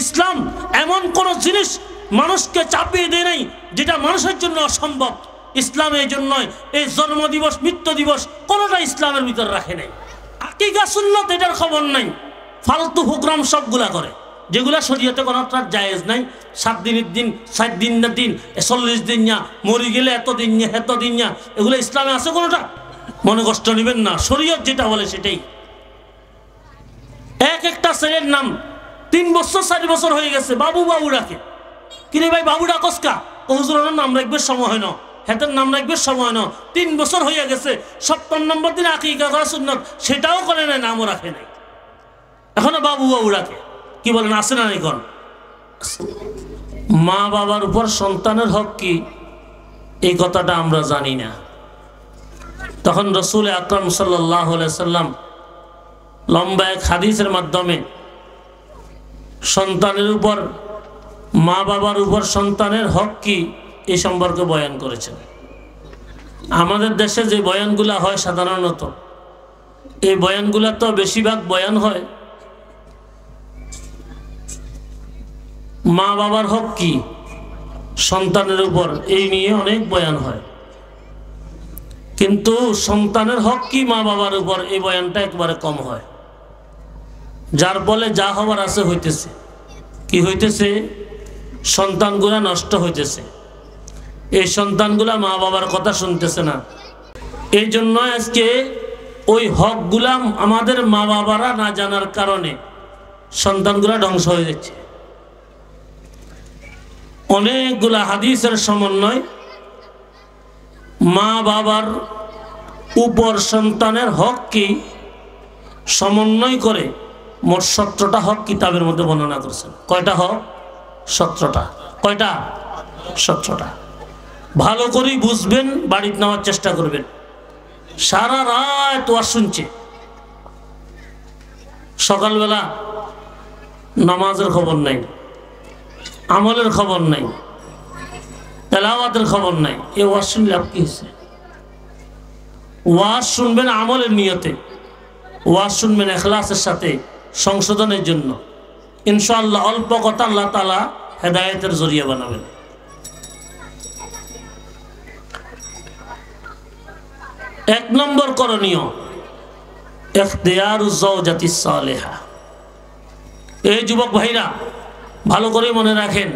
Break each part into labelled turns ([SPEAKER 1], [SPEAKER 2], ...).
[SPEAKER 1] ইসলাম এমন কোন জিনিস মানুষকে চাপিয়ে দেয় নাই যেটা মানুষের জন্য অসম্ভব। ইসলাম এই জন্যই এই জন্মদিবস মৃত্যু দিবস কোনোটা ইসলামের ভিতর রাখে নাই। আকিকা সুন্নাত এটার খবর নাই, ফালতু প্রোগ্রাম সবগুলা করে যেগুলা শরীয়তে কোনোটা জায়েজ নাই। 7 দিনের দিন 7 দিন না দিন 40 দিন না মরি গেলে এত দিন না এগুলো ইসলামে আছে কোনোটা? মনে কষ্ট নেবেন না, শরীয়ত যেটা বলে সেটাই। একটা ছেলের নাম 3 বছর 4 বছর হয়ে গেছে বাবু বাবু ডাকে। কিরে ভাই বাবু ডাকসকা? হুজুরের নাম রাখবে সময় হয় না, হেতের নাম রাখবে সময় না। 3 বছর হয়ে গেছে, 7 নম্বর দিন আকিকা করা সুন্নাত সেটাও করে নাই, নামও রাখে নাই, এখনো বাবু বাবু ডাকে। কি বলেন, আছে না এখন? মা বাবার উপর সন্তানের হক কি এই কথাটা আমরা জানি না। তখন রাসূল আকরাম সাল্লাল্লাহু আলাইহি সাল্লাম লম্বা এক হাদিসের মাধ্যমে সন্তানের উপর মা বাবার উপর সন্তানের হক কি এই সম্পর্কে বয়ান করেছেন। আমাদের দেশে যে বয়ানগুলা হয় সাধারণত এই বয়ানগুলা তো বেশিরভাগ বয়ান হয় মা বাবার হক কি সন্তানের উপর, এই নিয়ে অনেক বয়ান হয়, কিন্তু সন্তানের হক কি মা বাবার উপর এই বয়ানটা একবারে কম হয়। যার ফলে যা হবার আছে হইতেছে, কি হইতেছে, সন্তানগুলা নষ্ট হইতেছে। এই সন্তানগুলা মা বাবার কথা শুনতেছে না। এই জন্য আজকে ওই হকগুলা আমাদের মা বাবারা না জানার কারণে সন্তানগুলা ধ্বংস হয়ে যাচ্ছে। অনেকগুলা হাদিসের সমন্বয় মা বাবার উপর সন্তানের হক কি সমন্বয় করে মোট 17টা হক কিতাবের মধ্যে বর্ণনা করছেন। কয়টা হক? 17টা। কয়টা? 17টা। ভালো করে বুঝবেন, বাড়িতে নেওয়ার চেষ্টা করবেন। সারা রাত ওয়াজ শুনছে, সকালবেলা নামাজের খবর নাই, আমলের খবর নাই, তেলাওয়াতের খবর নাই। এ ওয়াজ শুনলে লাভ কি হয়েছে? ওয়াজ শুনবেন আমলের নিয়তে, ওয়াজ শুনবেন ইখলাসের সাথে, সংশোধনের জন্য। ইনশাআল্লাহ অল্প কথা আল্লাহ তাআলা হেদায়েতের জরিয়া বানাবেন। এক নম্বর করণীয় ইখতিয়ারুজ যাওজাতিস সালেহা। এই যুবক ভাইরা ভালো করে মনে রাখেন,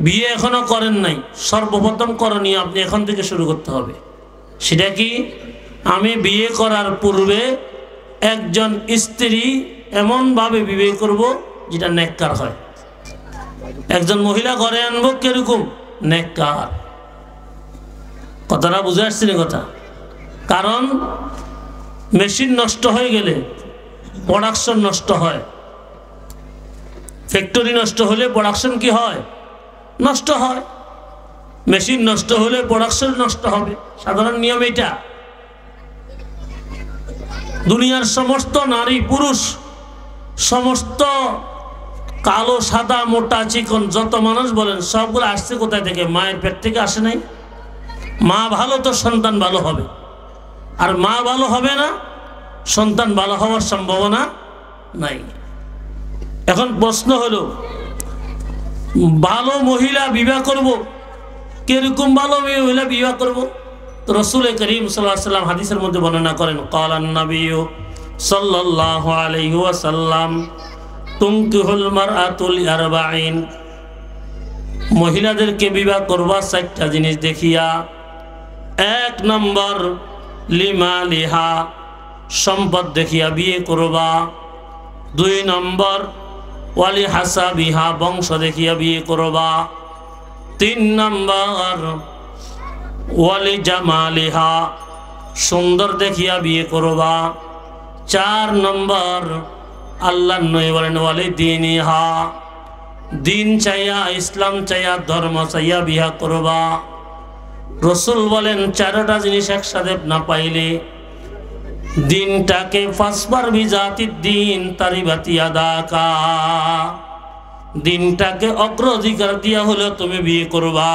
[SPEAKER 1] বিয়ে এখনো করেন নাই, সর্বপ্রথম করণীয় আপনি এখন থেকে শুরু করতে হবে। সেটা কি? আমি বিয়ে করার পূর্বে একজন স্ত্রী এমনভাবে বিয়ে করব যেটা নেককার হয়। একজন মহিলা ঘরে আনবো কিরকম? নেককার। কথাটা বুঝে আসছে না কথা? কারণ মেশিন নষ্ট হয়ে গেলে প্রোডাকশন নষ্ট হয়, ফ্যাক্টরি নষ্ট হলে প্রোডাকশন কি হয়? নষ্ট হয়। মেশিন নষ্ট হলে প্রোডাকশন নষ্ট হবে, সাধারণ নিয়ম এটা। দুনিয়ার সমস্ত নারী পুরুষ, সমস্ত কালো সাদা মোটা চিকন যত মানুষ বলেন সবগুলো আসছে কোথায় থেকে? মায়ের পেট থেকে আসে নাই? মা ভালো তো সন্তান ভালো হবে, আর মা ভালো হবে না সন্তান ভালো হওয়ার সম্ভাবনা নাই। এখন প্রশ্ন হলো, ভালো মহিলা বিবাহ করব, কিরকম ভালো মহিলা বিবাহ করব? তো রাসূল করিম সাল্লাল্লাহু আলাইহি ওয়াসাল্লাম হাদিসের মধ্যে বর্ণনা করেন, ক্বালান নবিয়্যু সাল্লাল্লাহু আলাইহি ওয়াসাল্লাম তুনকিহুল মারআতু লি40। মহিলাদেরকে বিবাহ করবা 4টা জিনিস দেখিয়া। 1 নম্বর লিমালিহা, সম্পদ দেখিয়া বিয়ে করবা। 2 নম্বর ওয়ালি হাসাবিহা, বংশ দেখিয়া বিয়ে করবা। 3 নম্বর ওয়ালি জামালিহা, সুন্দর দেখিয়া বিয়ে করবা। 4 নম্বর আল্লাহর নবী বলেন ওয়ালি দীনিহা, দিন চাইয়া, ইসলাম চাইয়া, ধর্ম চাইয়া বিয়া করবা। রাসূল বলেন 4টা জিনিস একসাথে না পাইলে দিনটাকে ফাসবার বিজাতিদ দিন তারিবাতি আদাকা, দিনটাকে অগ্রাধিকার দিয়া হলে তুমি বিয়ে করবা।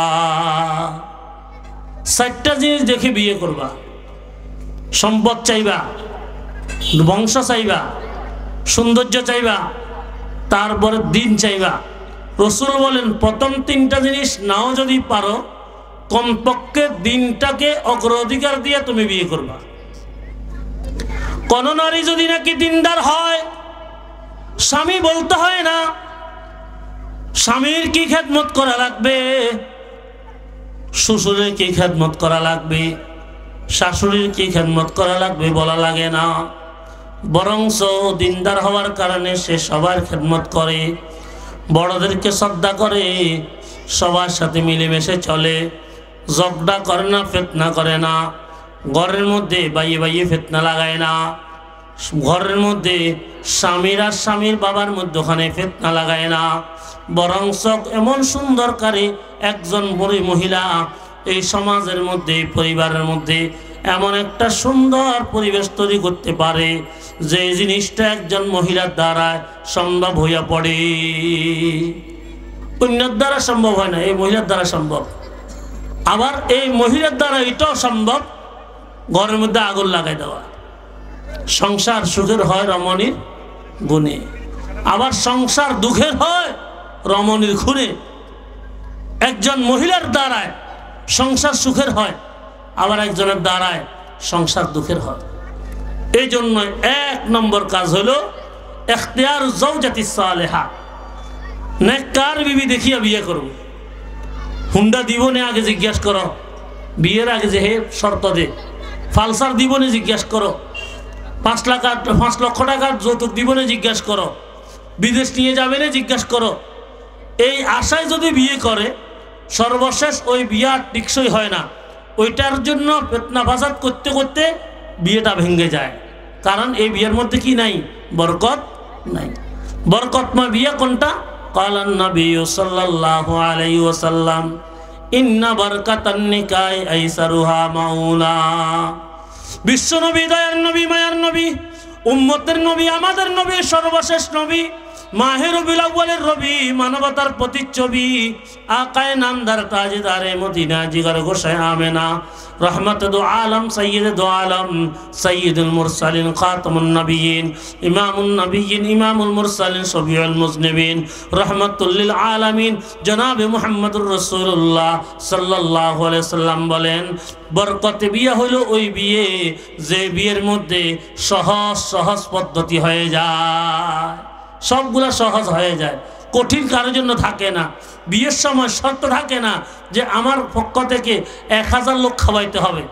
[SPEAKER 1] 4টা জিনিস দেখে বিয়ে করবা। সম্পদ চাইবা, বংশ চাইবা, সৌন্দর্য চাইবা, তারপরে দিন চাইবা, রসুল বলেন প্রথম তিনটা জিনিস নাও যদি পারো, কমপক্ষে দিনটাকে অগ্রাধিকার দিয়ে তুমি বিয়ে করবা। কোন নারী যদি নাকি দিনদার হয়, স্বামী বলতে হয় না স্বামীর কি খেদমত করা লাগবে, শ্বশুরের কি খেদমত করা লাগবে, শাশুড়ির কি খেদমত করা লাগবে বলা লাগে না। বরংস দিনদার হওয়ার কারণে সে সবার খেদমত করে, বড়দেরকে শ্রদ্ধা করে, সবার সাথে মিলেমিশে চলে, ঝগড়া করে না, ফিতনা করে না, ঘরের মধ্যে বাইয়ে বাইয়ে ফিতনা লাগায় না, ঘরের মধ্যে স্বামীর আর স্বামীর বাবার মধ্যে ওখানে ফিতনা লাগায় না। বরংস এমন সুন্দরকারী একজন বুড়ি মহিলা এই সমাজের মধ্যে, পরিবারের মধ্যে এমন একটা সুন্দর পরিবেশ তৈরি করতে পারে যে জিনিসটা একজন মহিলার দ্বারা সম্ভব হইয়া পড়ে, অন্যের দ্বারা সম্ভব হয় না, এই মহিলার দ্বারা সম্ভব। আবার এই মহিলার দ্বারা এটাও সম্ভব, ঘরের মধ্যে আগুন লাগাই দেওয়া। সংসার সুখের হয় রমণীর গুণে, আবার সংসার দুঃখের হয় রমণীর খুনে। একজন মহিলার দ্বারায় সংসার সুখের হয়, আবার একজনের দ্বারায় সংসার দুঃখের হয়। এই জন্য এক নম্বর কাজ হলো ইখতিয়ার জাওজাতি সালেহা, নেককার বিবি দেখিয়া বিয়ে করব। হুন্ডা দিবনে আগে জিজ্ঞাসা করো, বিয়ের আগে যে হে শর্ত দে, ফালসার দিবনে জিজ্ঞাসা করো, 5 লক্ষ টাকার যৌতুক দিবনে জিজ্ঞাসা করো, বিদেশ নিয়ে যাবে না জিজ্ঞাসা করো। এই আশায় যদি বিয়ে করে, সর্বশেষ ওই বিয়া টিকসই হয় না, ওইটার জন্য ফিতনা ফাসাদ করতে করতে বিয়েটা ভেঙে যায়। কারণ এই বিয়ের মধ্যে কি নাই? বরকত নাই। বরকতময় বিয়ে কোনটা? কালান নবী সাল্লাল্লাহু আলাইহি ওয়াসাল্লাম ইন্না বারকাতান নিকাহি আইসারুহা মাউলা। বিশ্ব নবী, দয়ার নবী, মায়ার নবী, উম্মতের নবী, আমাদের নবী, সর্বশেষ নবী, মাহে রবিউল আউয়ালের রবি, মানবতার প্রতিচ্ছবি, আকায়ে নামদার তাজদারে মদিনা, জিগর গোসায় আমেনা, রহমতে দু আলম, সৈয়দে দু আলম, সৈয়দুল মুরসালিন, খাতামুন নবিয়িন, ইমামুন নবিয়িন, ইমামুল মুরসালিন, শফিউল মুজনিবিন, রহমাতুল লিল আলামিন, জনাবে মুহাম্মদুর রাসূলুল্লাহ সাল্লাল্লাহু আলাইহি সাল্লাম বলেন, বরকতে বিয়ে হলো ওই বিয়ে যে বিয়ের মধ্যে সহজ সহজ পদ্ধতি হয়ে যায়, সবগুলা সহজ হয়ে যায়, কঠিন কারোর জন্য থাকে না। বিয়ের সময় শর্ত থাকে না যে আমার পক্ষ থেকে 1000 লোক খাওয়াইতে হবে,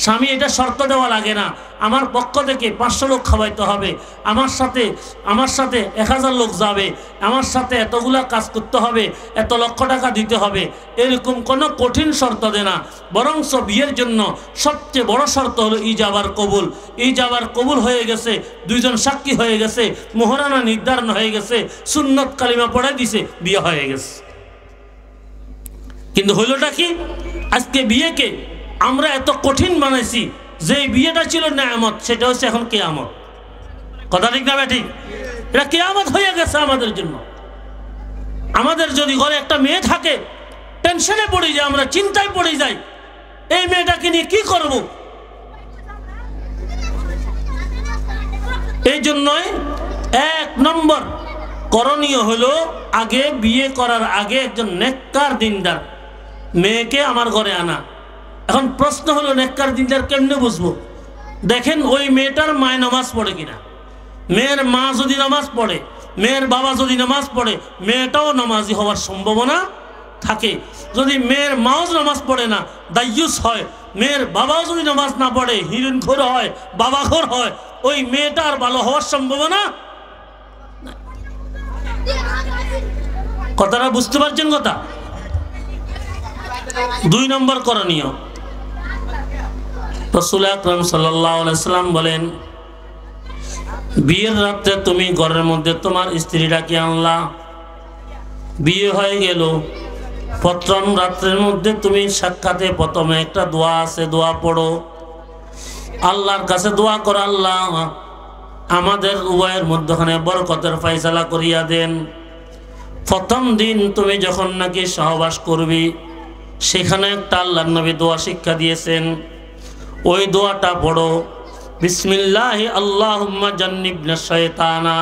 [SPEAKER 1] স্বামী এটা শর্ত দেওয়া লাগে না, আমার পক্ষ থেকে 500 লোক খাওয়াইতে হবে, আমার সাথে 1000 লোক যাবে, আমার সাথে এতগুলা কাজ করতে হবে, এত লক্ষ টাকা দিতে হবে, এরকম কোনো কঠিন শর্ত দেয় না। বরঞ্চ বিয়ের জন্য সবচেয়ে বড় শর্ত হলো ইজাবার কবুল। ইজাবার কবুল হয়ে গেছে, 2 জন সাক্ষী হয়ে গেছে, মোহরানা নির্ধারণ হয়ে গেছে, সুন্নত কালিমা পড়াই দিছে, বিয়ে হয়ে গেছে। কিন্তু হইলটা কি? আজকে বিয়েকে আমরা এত কঠিন বানাইছি যে বিয়েটা ছিল নেয়ামত, সেটা হচ্ছে এখন কিয়ামত। কথা ঠিক না ঠিক? এটা কিয়ামত হয়ে গেছে আমাদের জন্য। আমাদের যদি ঘরে একটা মেয়ে থাকে, টেনশনে পড়ে যায়, আমরা চিন্তায় পড়ে যাই, এই মেয়েটাকে নিয়ে কি করব। এই জন্যই 1 নম্বর করণীয় হলো আগে বিয়ে করার আগে একজন নেককার দিনদার মেয়েকে আমার ঘরে আনা। এখন প্রশ্ন হলো নেককার দিনদার কেমনে বুঝবো? দেখেন ওই মেয়েটার মায় নামাজ পড়ে কিনা। মেয়ের মা যদি নামাজ পড়ে, মেয়ের বাবা যদি নামাজ পড়ে, মেয়েটাও নামাজি হওয়ার সম্ভাবনা থাকে। যদি মেয়ের মাও নামাজ পড়ে না, দায়ুস হয়, মেয়ের বাবাও যদি নামাজ না পড়ে, হিরণখোর হয়, বাবাখোর হয়, ওই মেয়েটার ভালো হওয়ার সম্ভাবনা। কথাটা বুঝতে পারছেন? কথা 2 নম্বর করণীয়, রাসূল আকরাম সাল্লাল্লাহু আলাইহি সাল্লাম বলেন, বিয়ের রাতে তুমি ঘরের মধ্যে তোমার স্ত্রীটাকে আনলা, বিয়ে হয়ে গেল, প্রথম রাত্রের মধ্যে তুমি সাক্ষাতে প্রথমে একটা দোয়া আছে, দোয়া পড়ো, আল্লাহর কাছে দোয়া করো, আল্লাহ আমাদের উভয়ের মধ্যখানে বরকতের ফয়সালা করিয়া দেন। প্রথম দিন তুমি যখন নাকি সহবাস করবি, সেখানে একটা আল্লাহর নবী দোয়া শিক্ষা দিয়েছেন, ওই দোয়াটা পড়ো, বিসমিল্লাহি আল্লাহুম্মা জান্নিবনা শাইতানা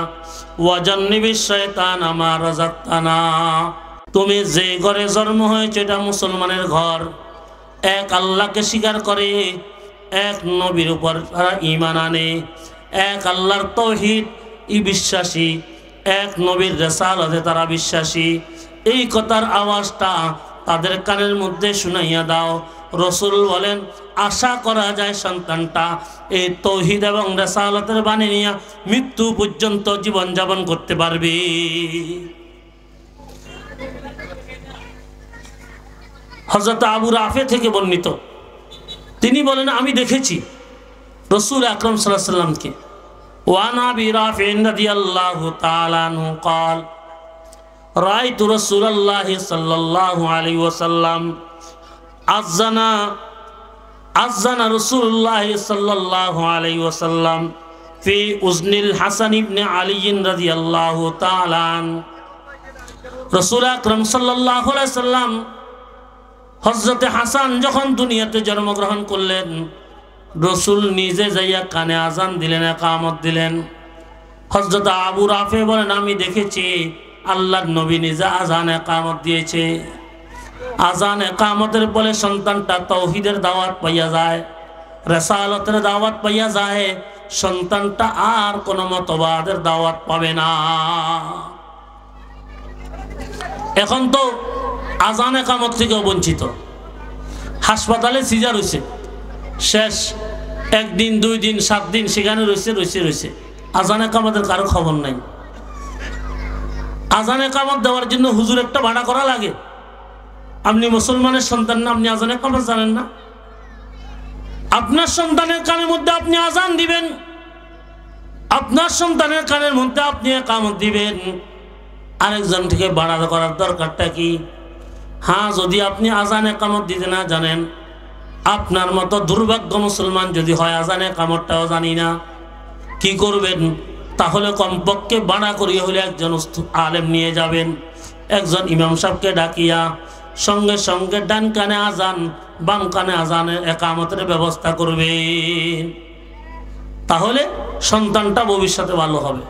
[SPEAKER 1] ওয়াজান্নিবিশ শায়তানা মা রাযাকতানা। তুমি যে ঘরে জন্ম হয়েছে এটা মুসলমানের ঘর, এক আল্লাহকে স্বীকার করে, এক নবীর উপর তারা ঈমান আনে, এক আল্লাহর তাওহীদ বিশ্বাসী, এক নবীর রিসালাতে তারা বিশ্বাসী। এই কথার আওয়াজটা তাদের কানের মধ্যে শুনাইয়া দাও। রসুল বলেন আশা করা যায় সন্তানটা এই তাওহীদ এবং রিসালাতের বাণী নিয়ে মৃত্যু পর্যন্ত জীবনযাপন করতে পারবে। হযরত আবু রাফে থেকে বর্ণিত, তিনি বলেন আমি দেখেছি রাসূল আকরাম সাল্লাল্লাহু আলাইহি ওয়াসাল্লামকে। ওয়ান আবি রাফি রাদিয়াল্লাহু তাআলা আনহু قال রাআইতু রাসূলুল্লাহ সাল্লাল্লাহু আলাইহি ওয়াসাল্লাম আযানা রাসূলুল্লাহ সাল্লাল্লাহু আলাইহি ওয়াসাল্লাম ফি উজনিল হাসান ইবনে আলী রাদিয়াল্লাহু তাআলা আন। রাসূল আকরাম সাল্লাল্লাহু আলাইহি ওয়াসাল্লাম হযরতে হাসান যখন দুনিয়াতে জন্মগ্রহণ করলেন, রসুল নিজে যাইয়া কানে আজান দিলেন, একামত দিলেন। হযরত আবু রাফে বলেন আমি দেখেছি আল্লাহর নবী নিজে আজান একামত দিয়েছে। আজান একামতের বলে সন্তানটা তাওহীদের দাওয়াত পাইয়া যায়, রিসালাতের দাওয়াত পাইয়া যায়, সন্তানটা আর কোনো মতবাদের দাওয়াত পাবে না। এখন তো আজান একামত থেকে বঞ্চিত। হাসপাতালে সিজার হয়েছে, শেষ একদিন 2 দিন 7 দিন সেখানে রয়েছে আজান একামতের কারো খবর নাই। আজান একামত দেওয়ার জন্য হুজুর একটা ভাড়া করা লাগে। আপনি মুসলমানের সন্তান না, আপনি আজান একামত জানেন না? আপনার সন্তানের কানের মধ্যে আপনি আজান দিবেন, আপনার সন্তানের কানের মধ্যে আপনি একামত দিবেন, আরেকজন থেকে ভাড়া করার দরকারটা কি? হ্যাঁ, যদি আপনি আজান একামত দিতে না জানেন, আপনার মতো দুর্ভাগ্য মুসলমান যদি হয় আজান একামতটাও জানি না, কি করবেন? তাহলে কমপক্ষে ভাড়া করিয়ে হলে একজন আলেম নিয়ে যাবেন, একজন ইমাম সাহেবকে ডাকিয়া সঙ্গে সঙ্গে ডান কানে আজান বাম কানে আজানের একামতের ব্যবস্থা করবেন। তাহলে সন্তানটা ভবিষ্যতে ভালো হবে।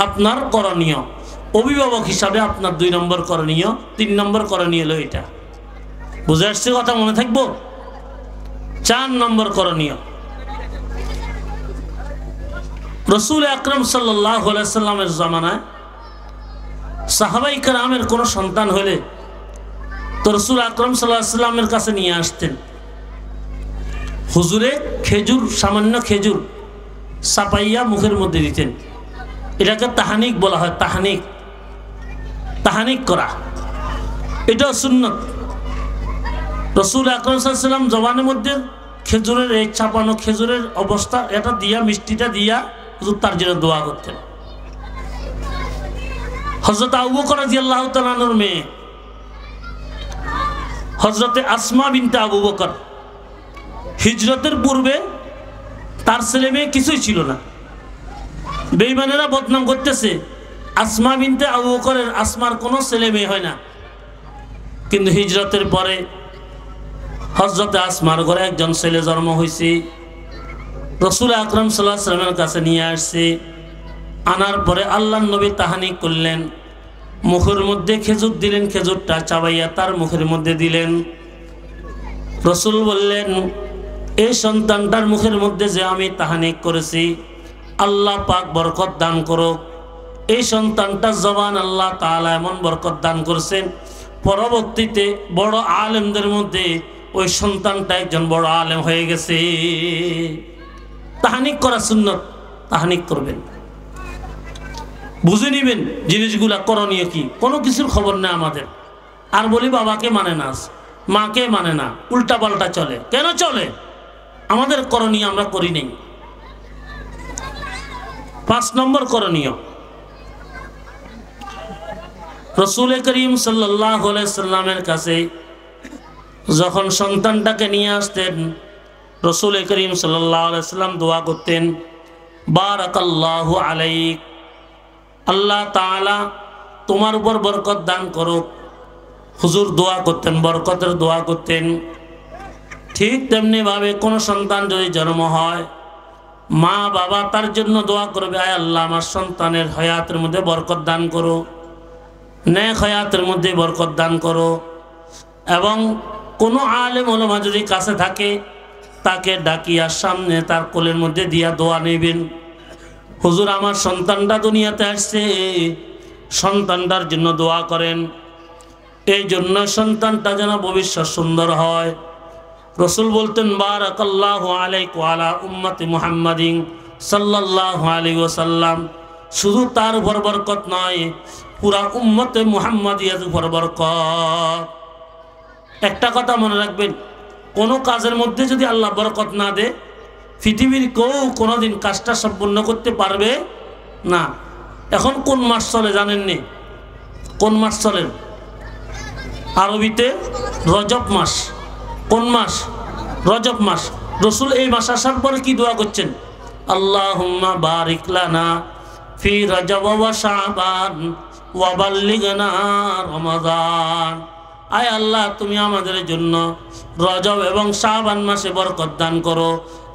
[SPEAKER 1] আপনার করণীয় অভিভাবক হিসাবে আপনার 2 নম্বর করণীয়, 3 নম্বর করণীয় হলো এটা। বুঝে আসছে কথা? মনে থাকবো। 4 নম্বর করণীয়, রাসূল আকরাম সাল্লাল্লাহু আলাইহি ওয়াসাল্লামের জামানায় সাহাবায়ে কেরামের কোনো সন্তান হলে তো রাসূল আকরাম সাল্লাল্লাহু আলাইহি ওয়াসাল্লামের কাছে নিয়ে আসতেন। হুজুরে খেজুর, সামান্য খেজুর চাপাইয়া মুখের মধ্যে দিতেন। এটাকে তাহানিক বলা হয়। তাহানিক করা এটাও সুন্নত। রাসূল আকরাম সাল্লাল্লাহু আলাইহি ওয়াসাল্লাম জবানের মধ্যে খেজুরের এই চাপানো খেজুরের অবস্থা এটা দিয়া, মিষ্টিটা দিয়া হুজুর তার জন্য দোয়া করতেন। হযরত আবু বকর রাদিয়াল্লাহু তাআলা আনহুর মেয়ে হযরতে আসমা বিনতে আবু বকর, হিজরতের পূর্বে তার ছেলে মেয়ে কিছুই ছিল না। বেঈমানেরা বদনাম করতেছে আসমা বিনতে আবু বকরের, আসমার কোনো ছেলে মেয়ে হয় না। কিন্তু হিজরতের পরে হযরতে আসমার ঘরে একজন ছেলে জন্ম হয়েছে। রাসূল আকরাম সাল্লাল্লাহু আলাইহি ওয়াসাল্লামের কাছে নিয়ে আসছে। আনার পরে আল্লাহর নবী তাহানিক করলেন, মুখের মধ্যে খেজুর দিলেন, খেজুরটা চাবাইয়া তার মুখের মধ্যে দিলেন। রাসূল বললেন এই সন্তানটার মুখের মধ্যে যে আমি তাহানিক করেছি, আল্লাহ পাক বরকত দান করুক। এই সন্তানটার জবান আল্লাহ তাআলা এমন বরকত দান করছেন, পরবর্তীতে বড় আলেমদের মধ্যে ওই সন্তানটা একজন বড় আলেম হয়ে গেছে। তাহানিক করা সুন্নত, তাহানিক করবেন, বুঝে নিবেন জিনিসগুলা করণীয় কি। কোনো কিছুর খবর নেই আমাদের। আর বলি বাবাকে মানে না, মাকে মানে না, উল্টা পাল্টা চলে। কেন চলে? আমাদের করণীয় আমরা করি নাই। 5 নম্বর করণীয়, রাসূল করিম সাল্লাল্লাহু আলাইহি ওয়াসাল্লামের কাছে যখন সন্তানটাকে নিয়ে আসতেন, রাসূল করিম সাল্লাল্লাহু আলাইহি ওয়াসাল্লাম দোয়া করতেন, বারাকাল্লাহু আলাইক, আল্লাহ তাআলা তোমার উপর বরকত দান করুক। হুজুর দোয়া করতেন, বরকতের দোয়া করতেন। ঠিক তেমনি ভাবে কোনো সন্তান যদি জন্ম হয়, মা বাবা তার জন্য দোয়া করবে, আয় আল্লাহ আমার সন্তানের হায়াতের মধ্যে বরকত দান করো, নেক হায়াতের মধ্যে বরকত দান করো। এবং কোনো আলেম ওলামা যদি কাছে থাকে তাকে ডাকিয়া সামনে তার কোলের মধ্যে দিয়া দোয়া নেবেন, হুজুর আমার সন্তানটা দুনিয়াতে আসছে, সন্তানটার জন্য দোয়া করেন, এই জন্য সন্তানটা যেন ভবিষ্যৎ সুন্দর হয়। রসুল বলতেন বারাকাল্লাহু আলাইকা ওয়া আলা উম্মতি মুহাম্মাদিন সাল্লাল্লাহু আলাইহি ওয়াসাল্লাম, শুধু তার উপর বরকত নয়, পুরা উম্মতে মুহাম্মাদিয়ার উপর বরকত। একটা কথা মনে রাখবেন, কোনো কাজের মধ্যে যদি আল্লাহ বরকত না দেয়, পৃথিবীর কেউ কোনোদিন কাজটা সম্পূর্ণ করতে পারবে না। এখন কোন মাস চলে জানেননি? কোন মাস চলেন? আরবিতে রজব মাস। কোন মাস? রজব মাস। রসুল এই মাস আসার পরে কি দোয়া করছেন? আল্লাহুম্মা বারিক লানা ফি রজব ওয়া শাবান ওয়া বাল্লিগনা রমাদান। আয় আল্লাহ, তুমি আমাদের জন্য রজব এবং শাবান মাসে বরকত দান করো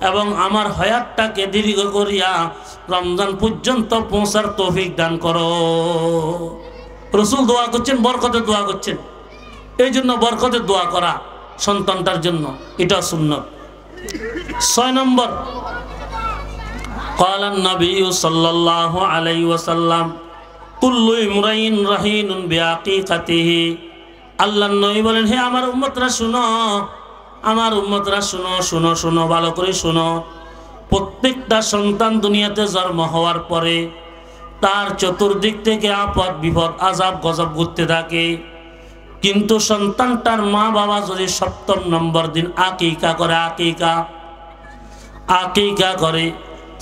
[SPEAKER 1] এবং আমার হায়াতটাকে দীর্ঘ করিয়া রমজান পর্যন্ত পৌঁছার তৌফিক দান করো। রসুল দোয়া করছেন, বরকতের দোয়া করছেন। এই জন্য বরকতের দোয়া করা সন্তানটার জন্য, এটা সুন্নাত। 6 নম্বর, ক্বালা নবী সাল্লাল্লাহু আলাইহি ওয়াসাল্লাম কুল্লু ইমরাইন রাহিনুন বিআকিকাতিহি। আল্লাহর নবী বলেন, হে আমার উম্মতরা শুনো, আমার উম্মতরা শুনো, শুনো শুনো ভালো করে শুনো। প্রত্যেকটা সন্তান দুনিয়াতে জন্ম হওয়ার পরে তার চতুর্দিক থেকে আপদ বিপদ আযাব গজব ঘুরতে থাকে, কিন্তু সন্তানটার মা বাবা যদি 7ম নম্বর দিন আকিকা করে, আকিকা করে,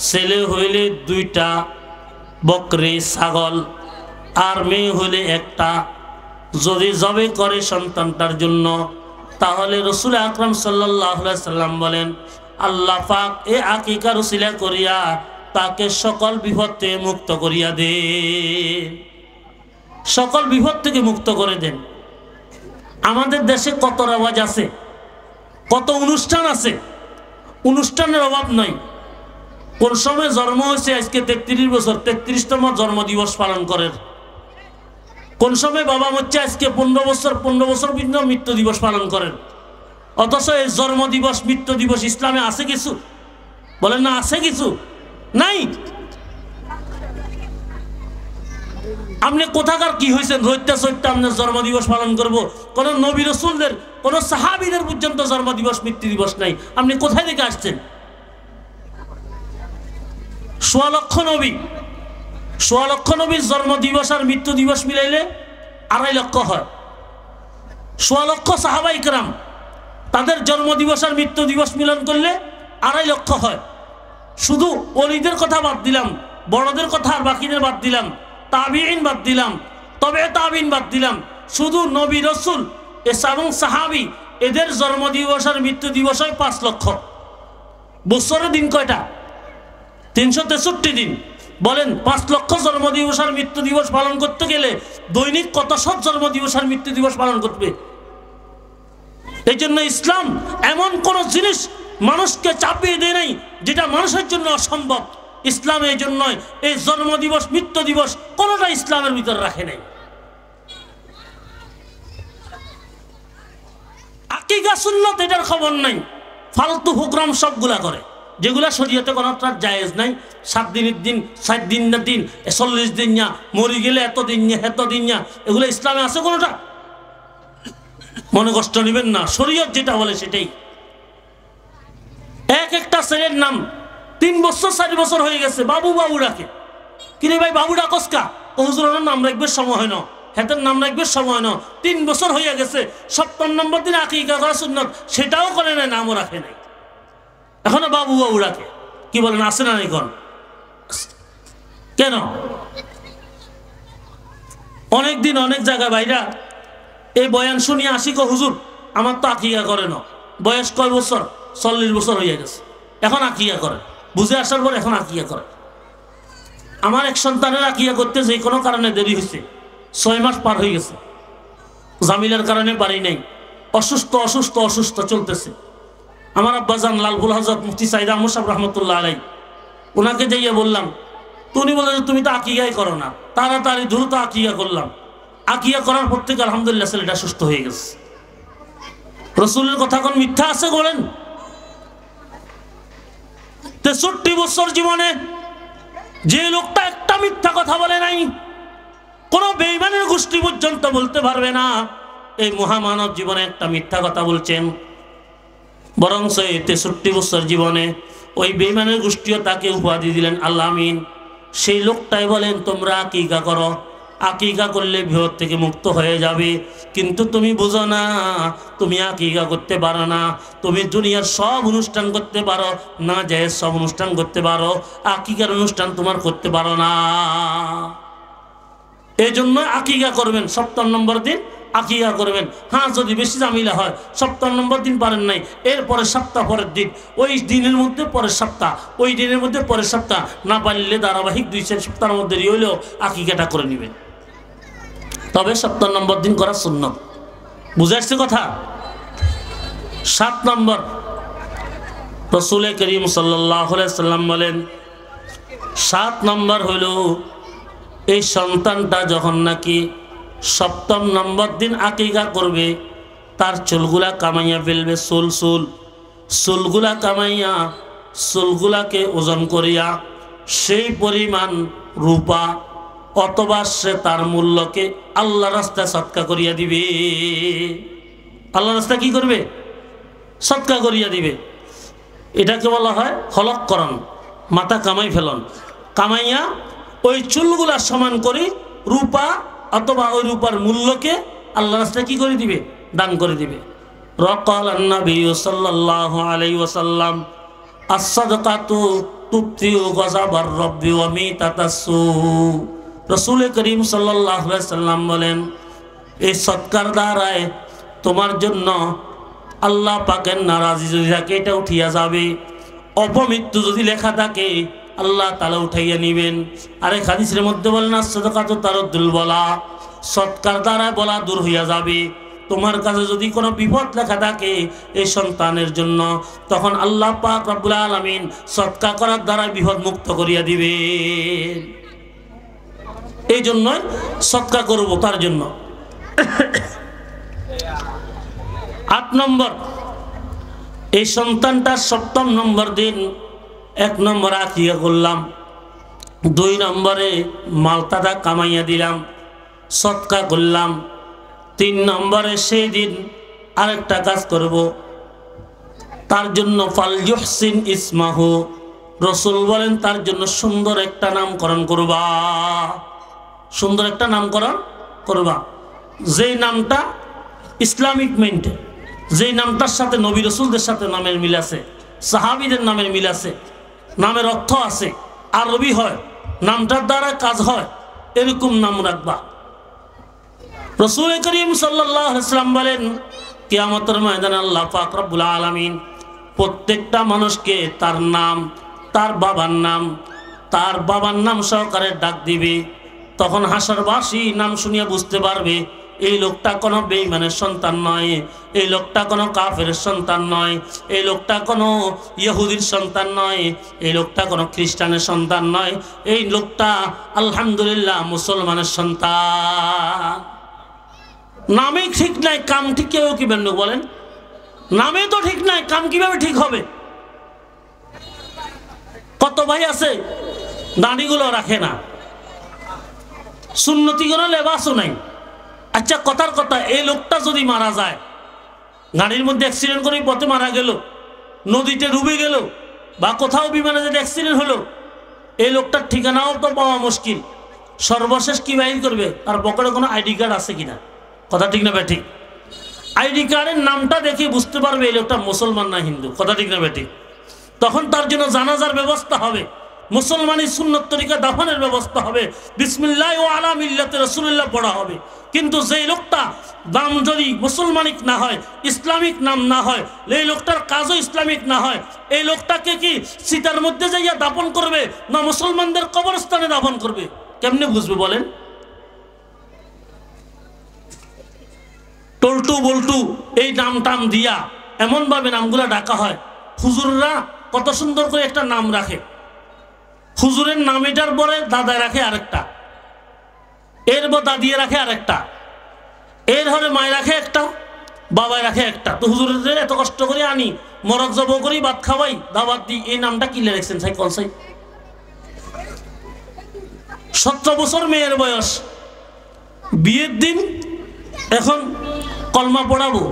[SPEAKER 1] ছেলে হইলে 2টা বকরি ছাগল আর মেয়ে হইলে 1টা, যদি জবে করে সন্তানটার জন্য, তাহলে রাসূল আকরাম সাল্লাল্লাহু আলাইহি সাল্লাম বলেন, আল্লাহ পাক এই আকিকার উসিলা করিয়া তাকে সকল বিপদ থেকে মুক্ত করিয়া দেন, সকল বিপদ থেকে মুক্ত করে দেন। আমাদের দেশে কত রেওয়াজ আছে, কত অনুষ্ঠান আছে, অনুষ্ঠানের অভাব নাই। কোন সময় জন্ম হয়েছে আজকে 33 বছর, 33তম জন্মদিবস পালন করেন। কোন সময় বাবা হচ্ছে আজকে 15 বছর ভিন্ন মৃত্যু দিবস পালন করেন। অথচ এই জন্ম দিবস মৃত্যু দিবস ইসলামে আছে কিছু? বলেন না আছে কিছু? নাই। আপনি কোথাকার কি হয়েছেন রইতে সইতে আপনার জন্মদিবস পালন করব? কোন নবী রাসূলদের, কোন সাহাবীদের পর্যন্ত জন্মদিবস মৃত্যু দিবস নাই। আপনি কোথায় থেকে আসছেন? 1.5 লক্ষ নবীর জন্মদিবস আর মৃত্যু দিবস মিলাইলে 2.5 লক্ষ হয়। 1.5 লক্ষ সাহাবায়ে কেরাম তাদের জন্মদিবস আর মৃত্যু দিবস মিলন করলে 2.5 লক্ষ হয়। শুধু ওলিদের কথা বাদ দিলাম, বড়দের কথা আর বাকিদের বাদ দিলাম, তাবিঈন বাদ দিলাম, তবে তাবিঈন বাদ দিলাম, শুধু নবী রাসূল এবং সাহাবী এদের জন্মদিবস আর মৃত্যু দিবস হয় 5 লক্ষ। বছরের দিন কয়টা? 363 দিন। বলেন 5 লক্ষ জন্মদিবস আর মৃত্যু দিবস পালন করতে গেলে দৈনিক কত শত জন্মদিবস আর মৃত্যু দিবস পালন করবে? এই জন্য ইসলাম এমন কোন জিনিস মানুষকে চাপিয়ে দেয় নাই যেটা মানুষের জন্য অসম্ভব। ইসলাম এই জন্য এই জন্মদিবস মৃত্যু দিবস কোনটা ইসলামের ভিতর রাখে নাই। আকিকা সুন্নাত এটার খবর নাই, ফালতু প্রোগ্রাম সবগুলা করে, যেগুলা শরীয়তে কোনটা জায়েজ নাই। 7 দিনের দিন, 7 দিন না দিন, 40 দিন না, মরি গেলে এত দিন না, এগুলো ইসলামে আছে কোনটা? মনে কষ্ট নেবেন না, শরীয়ত যেটা বলে সেটাই। একটা ছেলের নাম 3 বছর 4 বছর হয়ে গেছে, বাবু ডাকে। কিরে ভাই বাবু ডাকস কা? হুজুরের নাম রাখবে সময় হয় না, হেতের নাম রাখবে সময় না। 3 বছর হয়ে গেছে, 7ম নম্বর দিন আকিকা করা সুন্নাত, সেটাও করে নাই, নামও রাখে নাই, এখনো বাবু ডাকে। কি বলেন, আছে না এখন? কেন? অনেকদিন অনেক জায়গায় ভাইরা এই বয়ান শুনিয়ে আসি, হুজুর আমার তো আকিকা করে না। বয়স কয় বছর? 40 বছর হয়ে গেছে, এখন আকিকা করে। বুঝে আসার পর এখন আকিকা করে। আমার এক সন্তানের আকিকা করতে যে কোনো কারণে দেরি হয়েছে, 6 মাস পার হয়ে গেছে, জামিলার কারণে পারি নাই, অসুস্থ চলতেছে। আমার আব্বাজান লালপুর হযরত মুফতি সাইদ আহমদ সাহেব রহমতুল্লাহ আলাইহি ওনাকে যাইয়া বললাম, তো উনি বললেন তুমি তো আকিকাই করো না। তাড়াতাড়ি দ্রুত আকিকা করলাম। আকিকা করার পর থেকে আলহামদুলিল্লাহ ছেলেটা সুস্থ হয়ে গেছে। রসুলের কথা কোন মিথ্যা আছে বলেন? 63 বছর জীবনে যে লোকটা একটা মিথ্যা কথা বলে নাই, কোন বেঈমানের গোষ্ঠী পর্যন্ত বলতে পারবে না এই মহামানব জীবনে একটা মিথ্যা কথা বলছেন। বরং এই 63 বছর জীবনে ওই বেঈমানের গোষ্ঠীও তাকে উপাধি দিলেন আল আমিন। সেই লোকটাই বলেন তোমরা আকিকা করো, আকিকা করলে বিপদ থেকে মুক্ত হয়ে যাবে। কিন্তু তুমি বুঝো না, তুমি আকিকা করতে পারো না। তুমি দুনিয়ার সব অনুষ্ঠান করতে পারো, না যায় সব অনুষ্ঠান করতে পারো, আকিকার অনুষ্ঠান তোমার করতে পারো না। এই জন্য আকিকা করবেন 70 নম্বর দিন আকিকা করবেন। হ্যাঁ, যদি বেশি ঝামেলা হয় 70 নম্বর দিন পারেন নাই, এরপরে সপ্তাহ পরের দিন, ওই দিনের মধ্যে পরের সপ্তাহ, ওই দিনের মধ্যে পরের সপ্তাহ, না পারলে ধারাবাহিক 2-4 সপ্তাহের মধ্যে হইলেও আকিকাটা করে নেবেন। তবে 70 নম্বর দিন করা সুন্নাত। বুঝে আসছে কথা? 7 নম্বর, রাসূল করিম সাল্লাল্লাহু আলাইহি সাল্লাম বলেন 7 নম্বর হইল এই সন্তানটা যখন নাকি 7ম নম্বর দিন আকিকা করবে, তার চুলগুলা কামাইয়া ফেলবে। চুলগুলা কামাইয়া চুলগুলাকে ওজন করিয়া সেই পরিমাণ রূপা অথবা সে তার মূল্যকে আল্লাহ রাস্তায় সৎকা করিয়া দিবে। আল্লাহ রাস্তায় কি করবে? সৎকা করিয়া দিবে। এটাকে বলা হয় হলককরণ, মাথা কামাই ফেলন। কামাইয়া ওই চুলগুলা সমান করে রূপা অথবা ওই রূপার মূল্যকে আল্লাহ রাস্তায় কি করে দিবে? দান করে দিবে। রাকাল নবী সাল্লাল্লাহু আলাইহি ওয়াসাল্লাম as-sadaqatu tubtiu ghadabar rabbi wa mitatassu। রাসূল করিম সাল্লাল্লাহু আলাইহি ওয়াসাল্লাম বলেন এই সৎকার দ্বারায় তোমার জন্য আল্লাহ পাকের নারাজি যদি থাকে এটা উঠিয়া যাবে, অপমৃত্যু যদি লেখা থাকে আল্লাহ তাআলা উঠাইয়া নেবেন। আরে হাদিসের মধ্যে বলেন as-sadaqatu taruddul bala, সৎকার দ্বারা বলা দূর হইয়া যাবে। তোমার কাছে যদি কোনো বিপদ লেখা থাকে এই সন্তানের জন্য, তখন আল্লাহ পাক রব্বুল আলামিন সৎকা করার দ্বারা বিপদ মুক্ত করিয়া দিবে। এই জন্যই সৎকা করব তার জন্য। 8 নম্বর, এই সন্তানটার 7ম নম্বর দিন 1 নম্বর আকিকা করলাম, 2 নম্বরে মালটাটা কামাইয়া দিলাম, সৎকা করলাম, 3 নম্বরে সেই দিন আরেকটা কাজ করব, তার জন্য ফাল ইউহসিন ইসমাহু, রাসূল বলেন তার জন্য সুন্দর একটা নামকরণ করবা। সুন্দর একটা নামকরণ করবা, যেই নামটা ইসলামিক মেন্টে, যেই নামটার সাথে নবী রাসূলদের সাথে নামের মিল আছে, সাহাবীদের নামের মিল আছে, নামের অর্থ আছে, আরবি হয়, নামটার দ্বারা কাজ হয়, এরকম নাম রাখবা। রাসূল করিম সাল্লাল্লাহু আলাইহি ওয়াসাল্লাম বলেন কিয়ামতের ময়দানে আল্লাহ পাক রব্বুল আলামিন প্রত্যেকটা মানুষকে তার নাম, তার বাবার নাম সহকারে ডাক দিবে। তখন হাসরবাসী নাম শুনিয়া বুঝতে পারবে এই লোকটা কোনো বেঈমানের সন্তান নয়, এই লোকটা কোনো কাফেরের সন্তান নয়, এই লোকটা কোনো ইহুদির সন্তান নয়, এই লোকটা কোনো খ্রিস্টানের সন্তান নয়, এই লোকটা আলহামদুলিল্লাহ মুসলমানের সন্তান। নামে ঠিক নাই, কাম ঠিক কেউ কি বেন্ড বলেন? নামে তো ঠিক নাই, কাম কিভাবে ঠিক হবে? কত ভাই আছে দাড়িগুলো রাখে না, সুন্নতি কোনো লেবাসও নাই। আচ্ছা, কথার কথা, এই লোকটা যদি মারা যায়, গাড়ির মধ্যে অ্যাক্সিডেন্ট করে পথে মারা গেল, নদীতে ডুবে গেল, বা কোথাও বিমানে যদি অ্যাক্সিডেন্ট হলো, এই লোকটার ঠিকানাও তো পাওয়া মুশকিল। সর্বশেষ কি বাইর করবে? তার পকেটে কোনো আইডি কার্ড আছে কিনা? কথা ঠিক না বেঠিক? আইডি কার্ডের নামটা দেখে বুঝতে পারবে এই লোকটা মুসলমান না হিন্দু। কথা ঠিক না বেঠিক? তখন তার জন্য জানাজার ব্যবস্থা হবে, মুসলমানি সুন্নত তরিকা দাফনের ব্যবস্থা হবে, বিসমিল্লাহ ওয়া আলা মিল্লাতি রাসূলুল্লাহ পড়া হবে। কিন্তু যেই লোকটা নাম যদি মুসলমানিক না হয়, ইসলামিক নাম না হয়, এই লোকটার কাজও ইসলামিক না হয়, এই লোকটাকে কি সিতার মধ্যে যাইয়া দাফন করবে না মুসলমানদের কবরস্থানে দাফন করবে? কেমনে বুঝবে বলেন? টল্টু বল্টু এই নাম টাম দিয়া এমনভাবে নামগুলা ডাকা হয়। হুজুররা কত সুন্দর করে একটা নাম রাখে, হুজুরের নাম এটার পরে দাদায় রাখে আরেকটা, এর পর দাদিয়ে রাখে আরেকটা, এর হরে মায় রাখে একটা, বাবায় রাখে একটা। তো হুজুরের এত কষ্ট করে আনি, মরক জব করি, ভাত খাওয়াই, দাওয়াত দিই, এই নামটা কি লেখছেন সাই কল সাই? 17 বছর মেয়ের বয়স, বিয়ের দিন, এখন কলমা পড়াবো,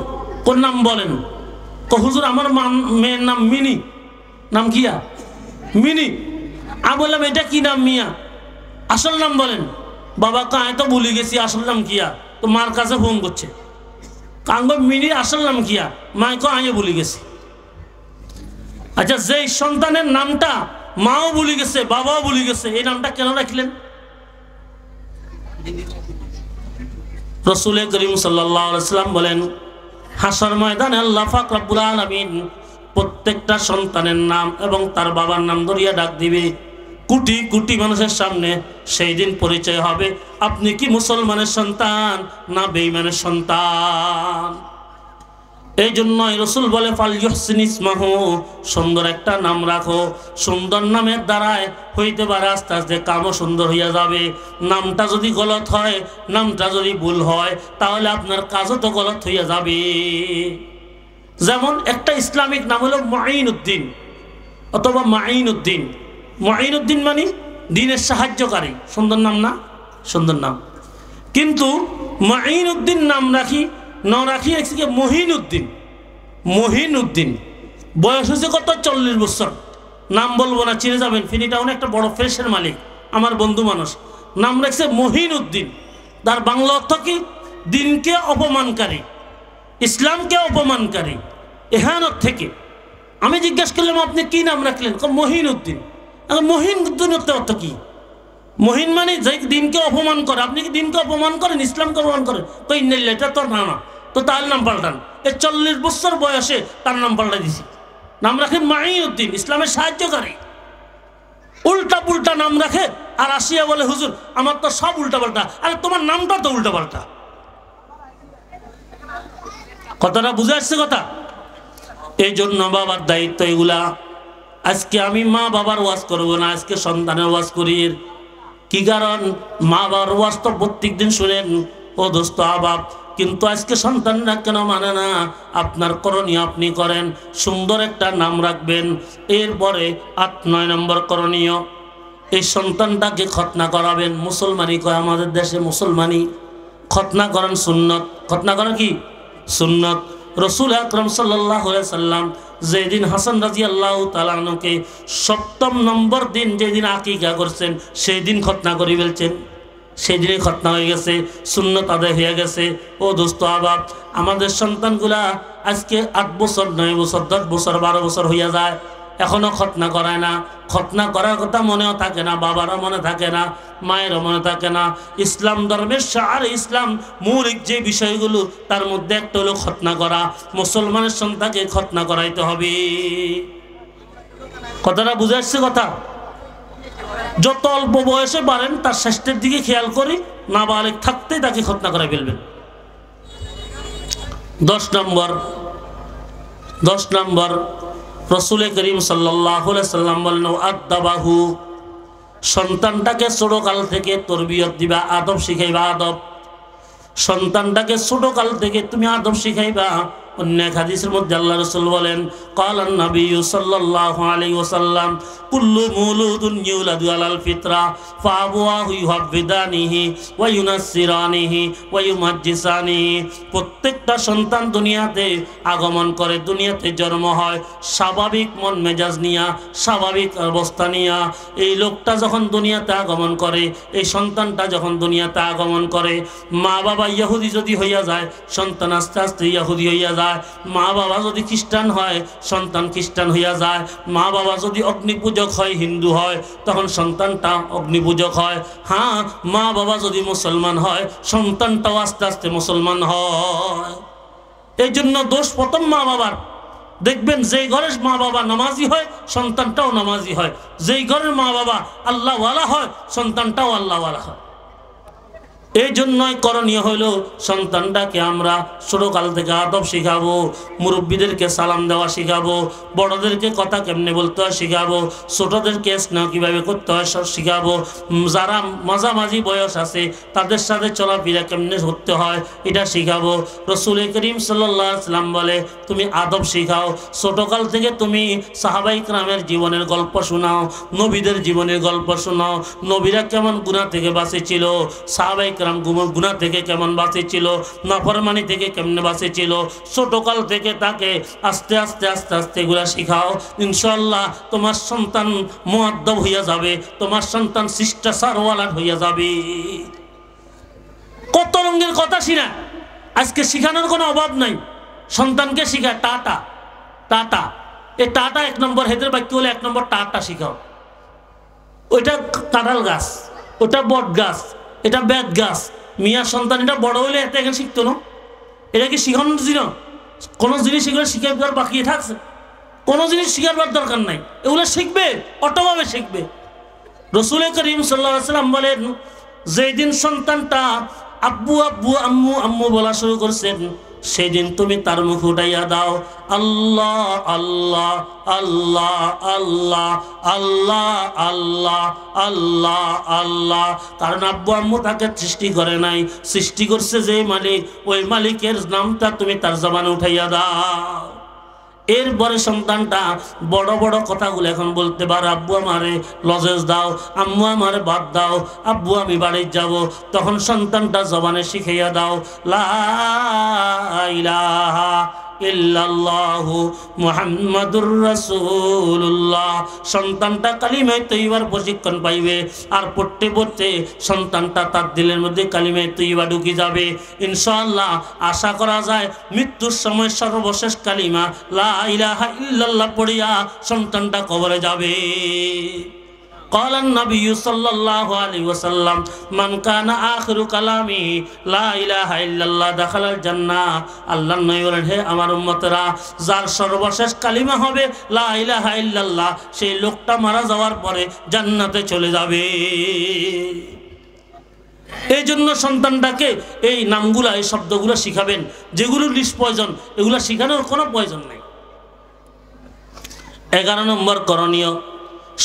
[SPEAKER 1] কোন নাম বলেন? তো হুজুর আমার মেয়ের নাম মিনি। নাম কিয়া? মিনি। আমি বললাম এটা কি নাম মিয়া? আসল নাম বলেন। বাবা কায় তো ভুলে গেছি আসল নাম কিয়া। তো মার কাছে ফোন করছে, কাঙ্গ মিনির আসল নাম কিয়া? মায় কো আগে ভুলে গেছি। আচ্ছা, যেই সন্তানের নামটা মাও ভুলে গেছে, বাবাও ভুলে গেছে, এই নামটা কেন রাখলেন? রাসূল করিম সাল্লাল্লাহু আলাইহি ওয়াসাল্লাম বলেন, হাসর ময়দানে আল্লাহ পাক রব্বুল আলামিন প্রত্যেকটা সন্তানের নাম এবং তার বাবার নাম ধরিয়া ডাক দিবে। কোটি কোটি মানুষের সামনে সেই দিন পরিচয় হবে, আপনি কি মুসলমানের সন্তান না বেঈমানের সন্তান। এই জন্যই রাসূল বলে, ফাল ইউহসিন ইসমাহু, সুন্দর একটা নাম রাখো। সুন্দর নামের দ্বারায় হইতে পারে আস্তে আস্তে কামও সুন্দর হইয়া যাবে। নামটা যদি গলত হয়, নামটা যদি ভুল হয়, তাহলে আপনার কাজও তো গলত হইয়া যাবে। যেমন একটা ইসলামিক নাম হলো মুঈনুদ্দিন অথবা মাঈনুদ্দিন। মুঈনুদ্দিন মানে দ্বীনের সাহায্যকারী। সুন্দর নাম না? সুন্দর নাম। কিন্তু মাঈনুদ্দিন নাম রাখি না রাখি একদিকে মহিনুদ্দিন। মহিনুদ্দিন বয়স হয়েছে কত? 40 বছর। নাম বলবো না, চিনে যাবেন। ফিনি টাউনে একটা বড় ফ্রেশের মালিক, আমার বন্ধু মানুষ, নাম রাখছে মহিনুদ্দিন। তার বাংলা অর্থ কি? দিনকে অপমানকারী, ইসলামকে অপমানকারী, এহানত থেকে। আমি জিজ্ঞেস করলাম আপনি কি নাম রাখলেন? মহিনুদ্দিন। মহিনুদ্দিন অর্থ কি? মহিন মানে যে দিনকে অপমান করে। আপনি কি দিনকে অপমান করেন? ইসলামকে অপমান করেন? তো এটা তোর না, তো তার নাম পাল্টান। এই 40 বছর বয়সে তার নাম পাল্টা দিছি। নাম রাখেন মাঈনুদ্দিন, ইসলামের সাহায্যকারী। উল্টা পুল্টা নাম রাখে আর আসিয়া বলে, হুজুর আমার তো সব উল্টা পাল্টা। আরে তোমার নামটা তো উল্টা পাল্টা। কথাটা বুঝে আসছে কথা? এই জন্য বাবার দায়িত্ব এগুলা। আজকে আমি মা বাবার ওয়াজ করবো না, আজকে সন্তানের ওয়াজ করি। কি কারণ? মা বাবার ওয়াজ তো প্রত্যেক দিন শুনেন, ও দোস্ত আবাব, কিন্তু আজকে সন্তানরা কেন মানে না? আপনার করণীয় আপনি করেন। সুন্দর একটা নাম রাখবেন। এরপরে 8-9 নম্বর করণীয়, এই সন্তানটাকে খতনা করাবেন। মুসলমানি কয় আমাদের দেশে, মুসলমানি। খতনা করেন সুন্নত। খতনা করেন কি? সুন্নত। রাসূল আকরাম সাল্লাল্লাহু আলাইহি সাল্লাম যেদিন হাসান রাদিয়াল্লাহু তাআলা আনহুকে 7ম নম্বর দিন যেদিন আকিকা করছেন, সেই দিন খতনা করে ফেলছেন। সেই দিনে খতনা হয়ে গেছে, সুন্নত আদায় হয়ে গেছে। ও দোস্ত আবাব, আমাদের সন্তানগুলা আজকে 8 বছর, 9 বছর, 10 বছর, 12 বছর হইয়া যায়, এখনো খতনা করায় না। খতনা করার কথা মনেও থাকে না, বাবারও মনে থাকে না, মায়েরও মনে থাকে না। ইসলাম ধর্মের আর ইসলাম মৌলিক যে বিষয়গুলো, তার মধ্যে একটা হলো খতনা করা। মুসলমানের সন্তানকে খতনা করাইতে হবে। কথাটা বুঝে আসছে কথা? যত অল্প বয়সে পারেন তার স্বাস্থ্যের দিকে খেয়াল করি, নাবালেগ থাকতেই তাকে খতনা করাই ফেলবেন। 10 নম্বর রাসূল করিম সাল্লাল্লাহু আলাইহি সাল্লাম বলেন, আদাবাহু, সন্তানটাকে ছোটকাল থেকে তরবিয়ত দিবা, আদব শিখাইবা। আদব, সন্তানটাকে ছোটকাল থেকে তুমি আদব শিখাইবা। অন্য এক হাদিসের মধ্যে আল্লাহ রাসূল বলেন, ক্বালান নবী সাল্লাল্লাহু আলাইহি ওয়াসাল্লাম, কুল্লু মাউলুদুন ইউলাদু আলাল ফিতরা ফাআবুয়াহু ইউহাব্বিদানিহি ওয়া ইউনাসসিরানিহি ওয়া ইউমাজ্জিসানিহি। প্রত্যেকটা সন্তান দুনিয়াতে আগমন করে, দুনিয়াতে জন্ম হয় স্বাভাবিক মন মেজাজ নিয়া, স্বাভাবিক অবস্থা নিয়া। এই লোকটা যখন দুনিয়াতে আগমন করে, এই সন্তানটা যখন দুনিয়াতে আগমন করে, মা বাবা ইহুদি যদি হইয়া যায়, সন্তান আস্তে আস্তে ইহুদি হইয়া যায়। মা বাবা যদি খ্রিস্টান হয়, সন্তান খ্রিস্টান হইয়া যায়। মা বাবা যদি অগ্নিপূজক হয়, হিন্দু হয়, তখন সন্তানটা অগ্নিপূজক হয়। হ্যাঁ, মা বাবা যদি মুসলমান হয়, সন্তানটাও আস্তে আস্তে মুসলমান হয়। এই জন্য দোষ প্রথম মা বাবার। দেখবেন যেই ঘরের মা বাবা নামাজি হয়, সন্তানটাও নামাজি হয়। যেই ঘরের মা বাবা আল্লাহওয়ালা হয়, সন্তানটাও আল্লাহওয়ালা হয়। এই জন্যই করণীয় হলো সন্তানটাকে আমরা ছোটকাল থেকে আদব শিখাবো, মুরব্বীদেরকে সালাম দেওয়া শিখাবো, বড়দেরকে কথা কেমনে বলতে হয় শিখাবো, ছোটদেরকে স্নেহ কীভাবে করতে হয় সব শিখাবো, যারা মাঝামাঝি বয়স আছে তাদের সাথে চলাফেরা কেমনে করতে হয় এটা শিখাবো। রসুল করিম সাল্লাল্লাহু আলাইহি ওয়াসাল্লাম বলে তুমি আদব শিখাও, ছোটকাল থেকে তুমি সাহাবায়ে কেরামের জীবনের গল্প শোনাও, নবীদের জীবনের গল্প শোনাও, নবীরা কেমন গুনাহ থেকে বাঁচেছিল, সাহাবায়ে কেরাম গুনাহ থেকে কেমন বাঁচেছিল, নাফরমানি থেকে কেমনে বাঁচেছিল, ছোটকাল থেকে তাকে আস্তে আস্তে আস্তে আস্তে এগুলা শিখাও। ইনশাআল্লাহ তোমার সন্তান মুআদ্দাব হইয়া যাবে, তোমার সন্তান শিষ্টাচারওয়ালা হইয়া যাবে। কত রঙের কথা শিনা, আজকে শিখানোর কোনো অভাব নাই। সন্তানকে শিখায় টাটা টাটা, এই টাটা এক নম্বর, হেদের বাক্য হলে এক নম্বর টাটা শিখাও। ওইটা কাঁঠাল গাছ, ওটা বট গাছ, এটা বেত গাছ। মিয়া সন্তান এটা বড় হইলে এটা এখানে শিখতো না, এটা কি শিখানোর ছিল? কোনো জিনিস এগুলো শিখাবার বাকি থাকছে? কোনো জিনিস শিখাবার দরকার নাই, এগুলো শিখবে, অটোভাবে শিখবে। রসুল করিম সাল্লাল্লাহু আলাইহি ওয়াসাল্লাম বলেন যেই দিন সন্তানটা আব্বু আব্বু আম্মু আম্মু বলা শুরু করছেন সেই দিন তুমি তার মুখ উঠাইয়া দাও আল্লাহ আল্লাহ আল্লাহ আল্লাহ আল্লাহ আল্লাহ আল্লাহ আল্লাহ। কারণ আব্বু আম্মু তাকে সৃষ্টি করে নাই, সৃষ্টি করছে যে মালিক, ওই মালিকের নামটা তুমি তার জবানে উঠাইয়া দাও। এরপরে সন্তানটা বড় বড় কথাগুলো এখন বলতে পারে, আব্বু আমারে লজেজ দাও, আম্মু আমারে ভাত দাও, আব্বু আমি বাড়ি যাব। তখন সন্তানটা জবানে শিখাইয়া দাও লা ইলাহা ইল্লাল্লাহু মুহাম্মাদুর রাসূলুল্লাহ। সন্তানটা কালিমায়ে তয়্যিবার প্রশিক্ষণ পাইবে, আর পড়তে পড়তে সন্তানটা তার দিলের মধ্যে কালিমায়ে তয়্যিবা ঢুকে যাবে। ইনশাআল্লাহ আশা করা যায় মৃত্যুর সময় সর্বশেষ কালিমা লা ইলাহা ইল্লাল্লাহ পড়িয়া সন্তানটা কবরে যাবে। قال النبي صلى الله عليه وسلم من كان آخر كلامه لا إله إلا الله دخل الجنة। আল্লাহ নবী বলেন হে আমার উম্মতরা, যার সর্বশেষ কালিমা হবে লা ইলাহা ইল্লাল্লাহ, সেই লোকটা মারা যাওয়ার পরে জান্নাতে চলে যাবে। এই জন্য সন্তানটাকে এই নামগুলা, এই শব্দগুলো শিখাবেন, যেগুলো নিষ্প্রয়োজন এগুলো শিখানোর কোনো প্রয়োজন নেই। 11 নম্বর করণীয়,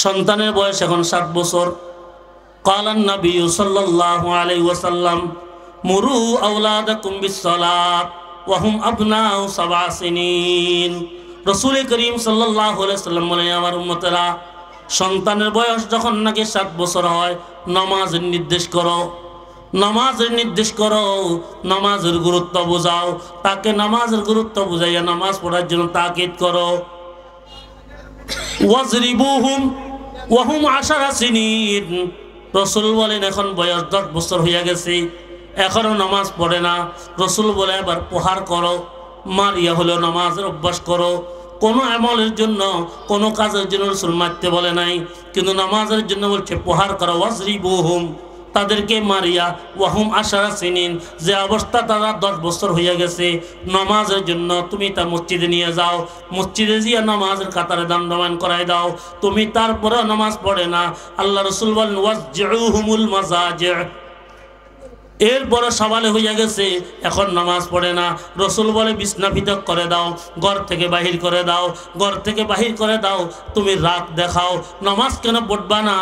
[SPEAKER 1] সন্তানের বয়স এখন 7 বছর। কালান নবী সাল্লাল্লাহু আলাইহি ওয়াসাল্লাম মুরু আওলাদাকুম বিসসালাত ওয়া হুম আবনাউ 7 সিনিন। রাসূল করিম সাল্লাল্লাহু আলাইহি ওয়াসাল্লাম বলেন আমার উম্মতেরা, সন্তানের বয়স যখন নাকি 7 বছর হয় নামাজের নির্দেশ করো, নামাজের নির্দেশ করো, নামাজের গুরুত্ব বোঝাও, তাকে নামাজের গুরুত্ব বুঝাইয়া নামাজ পড়ার জন্য তাকিদ করো। ওয়াজরিবুহুম ওয়া হুম 10 সিনিন। রাসূল বলেন এখন বয়স 10 বছর হয়ে গেছে, এখনো নামাজ পড়ে না। রাসূল বলে এবার প্রহার করো, মারিয়া হলো নামাজের অভ্যাস করো। কোনো আমলের জন্য, কোনো কাজের জন্য রাসূল মারতে বলে নাই, কিন্তু নামাজের জন্য বলছে প্রহার করো। ওয়াজরিবুহুম, তাদেরকে মারিয়া, ওয়াহুম 10 সিনিন, যে অবস্থা তারা 10 বছর হয়ে গেছে, নামাজের জন্য তুমি তা মসজিদে নিয়ে যাও, মসজিদে গিয়ে নামাজের কাতারে দণ্ডমান করাই দাও। তুমি তারপরেও নামাজ পড়ে না, আল্লাহ রাসূল বলেন ওয়াজউহুমুল মাজাজি। এরপরে সওয়ালে হইয়া গেছে, এখন নামাজ পড়ে না। রাসূল বলে বিছনা পৃথক করে দাও, ঘর থেকে বাহির করে দাও, ঘর থেকে বাহির করে দাও। তুমি রাগ দেখাও, নামাজ কেন পড়বা না?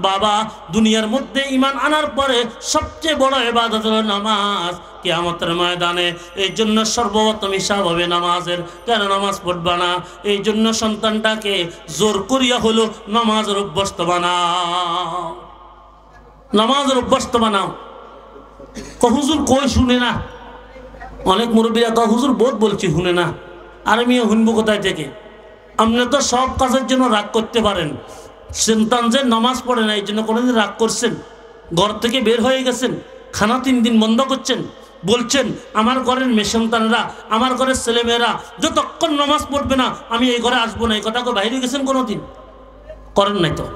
[SPEAKER 1] বাবা, দুনিয়ার মধ্যে ঈমান আনার পরে সবচেয়ে বড় ইবাদত হলো নামাজ কিয়ামতের ময়দানে। এই জন্য সর্বপ্রথম হিসাব হবে নামাজের। কেন নামাজ পড়বা না? এই জন্য সন্তানটাকে জোর করিয়া হলো নামাজের অভ্যস্ত বানাও, নামাজের অভ্যস্ত বানাও। হুজুর কই শুনে না, অনেক মুরব্বীরা কয় হুজুর বহুত বলছি শুনে না। আর আমি শুনবো কোথায় থেকে? আপনি তো সব কাজের জন্য রাগ করতে পারেন, সন্তান যে নামাজ পড়ে না এই জন্য কোনোদিন রাগ করছেন? ঘর থেকে বের হয়ে গেছেন, খানা 3 দিন বন্ধ করছেন, বলছেন আমার ঘরের মেয়ে সন্তানরা, আমার ঘরের ছেলেমেয়েরা যতক্ষণ নামাজ পড়বে না আমি এই ঘরে আসবো না, এই কথা বাইরে গেছেন কোনোদিন? করেন নাই তো।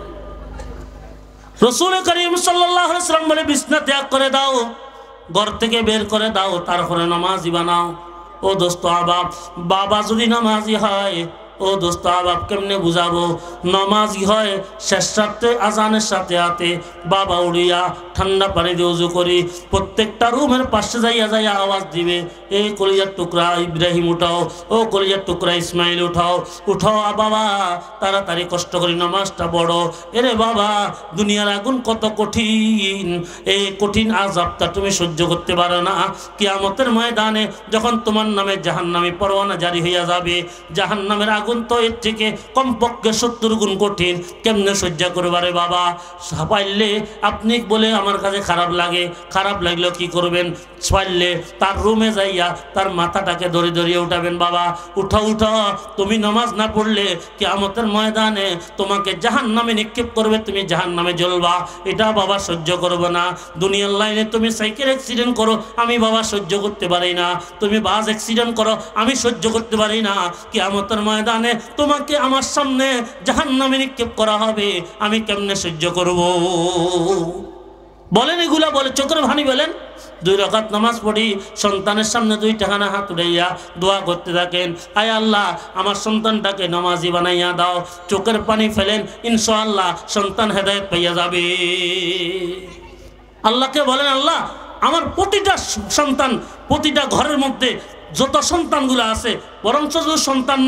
[SPEAKER 1] রাসূল করিম সাল্লাল্লাহু আলাইহি ওয়াসাল্লাম বলে বিছনা ত্যাগ করে দাও, ঘর থেকে বের করে দাও, তারপরে নামাজি বানাও। ও দোস্ত আবাব, বাবা যদি নামাজি হয় ও দোস্ত বাপ কেমনে বুঝাবো? নমাজি হয় শেষ রাত্রে আজানের সাথে হাতে বাবা উড়িয়া ঠান্ডা পানি দিয়ে উজু করি, প্রত্যেকটা রুমের পাশে যাইয়া যাইয়া আওয়াজ দিবে, এই কলিজার টুকরা ইব্রাহিম উঠাও, ও কলিজার টুকরা ইসমাইল উঠাও, উঠাও বাবা তাড়াতাড়ি কষ্ট করি নামাজটা বড়। এরে বাবা দুনিয়ার আগুন কত কঠিন, এই কঠিন আযাবটা তুমি সহ্য করতে পারো না। কিয়ামতের ময়দানে যখন তোমার নামে জাহান্নামী পরোয়ানা জারি হইয়া যাবে, জাহান্নামের আগুন তো এর থেকে কমপক্ষে 70 গুণ কঠিন, কেমনে সহ্য করবারে বাবা? পাইলে আপনি বলে আমার কাছে খারাপ লাগে, খারাপ লাগলেও কি করবেন? পাইলে তার রুমে যাইয়া তার মাথাটাকে ধরে ধরিয়ে উঠাবেন, বাবা উঠো উঠো, তুমি নামাজ না পড়লে কিয়ামতের ময়দানে তোমাকে জাহান্নামে নিক্ষেপ করবে, তুমি জাহান্নামে জ্বলবা, এটা বাবা সহ্য করব না। দুনিয়ার লাইনে তুমি সাইকেল অ্যাক্সিডেন্ট করো, আমি বাবা সহ্য করতে পারি না, তুমি বাস অ্যাক্সিডেন্ট করো, আমি সহ্য করতে পারি না, কিয়ামতের ময়দানে তোমাকে আমার সামনে জাহান্নামে নিক্ষেপ করা হবে, আমি কেমনে সহ্য করব? বলেন এগুলা, বলে চোখের ভানি বলেন। 2 রাকাত নামাজ পড়ি, সন্তানের সামনে 2 টাকানা হাত উঠাইয়া দোয়া করতে থাকেন, আয় আল্লাহ আমার সন্তানটাকে নামাজি বানাইয়া দাও। চোখের পানি ফেলেন, ইনশাআল্লাহ সন্তান হেদায়েত পাইয়া যাবে। আল্লাহকে বলেন, আল্লাহ আমার প্রতিটা সন্তান, প্রতিটা ঘরের মধ্যে যত সন্তানগুলো আছে, বরঞ্চ যত সন্তান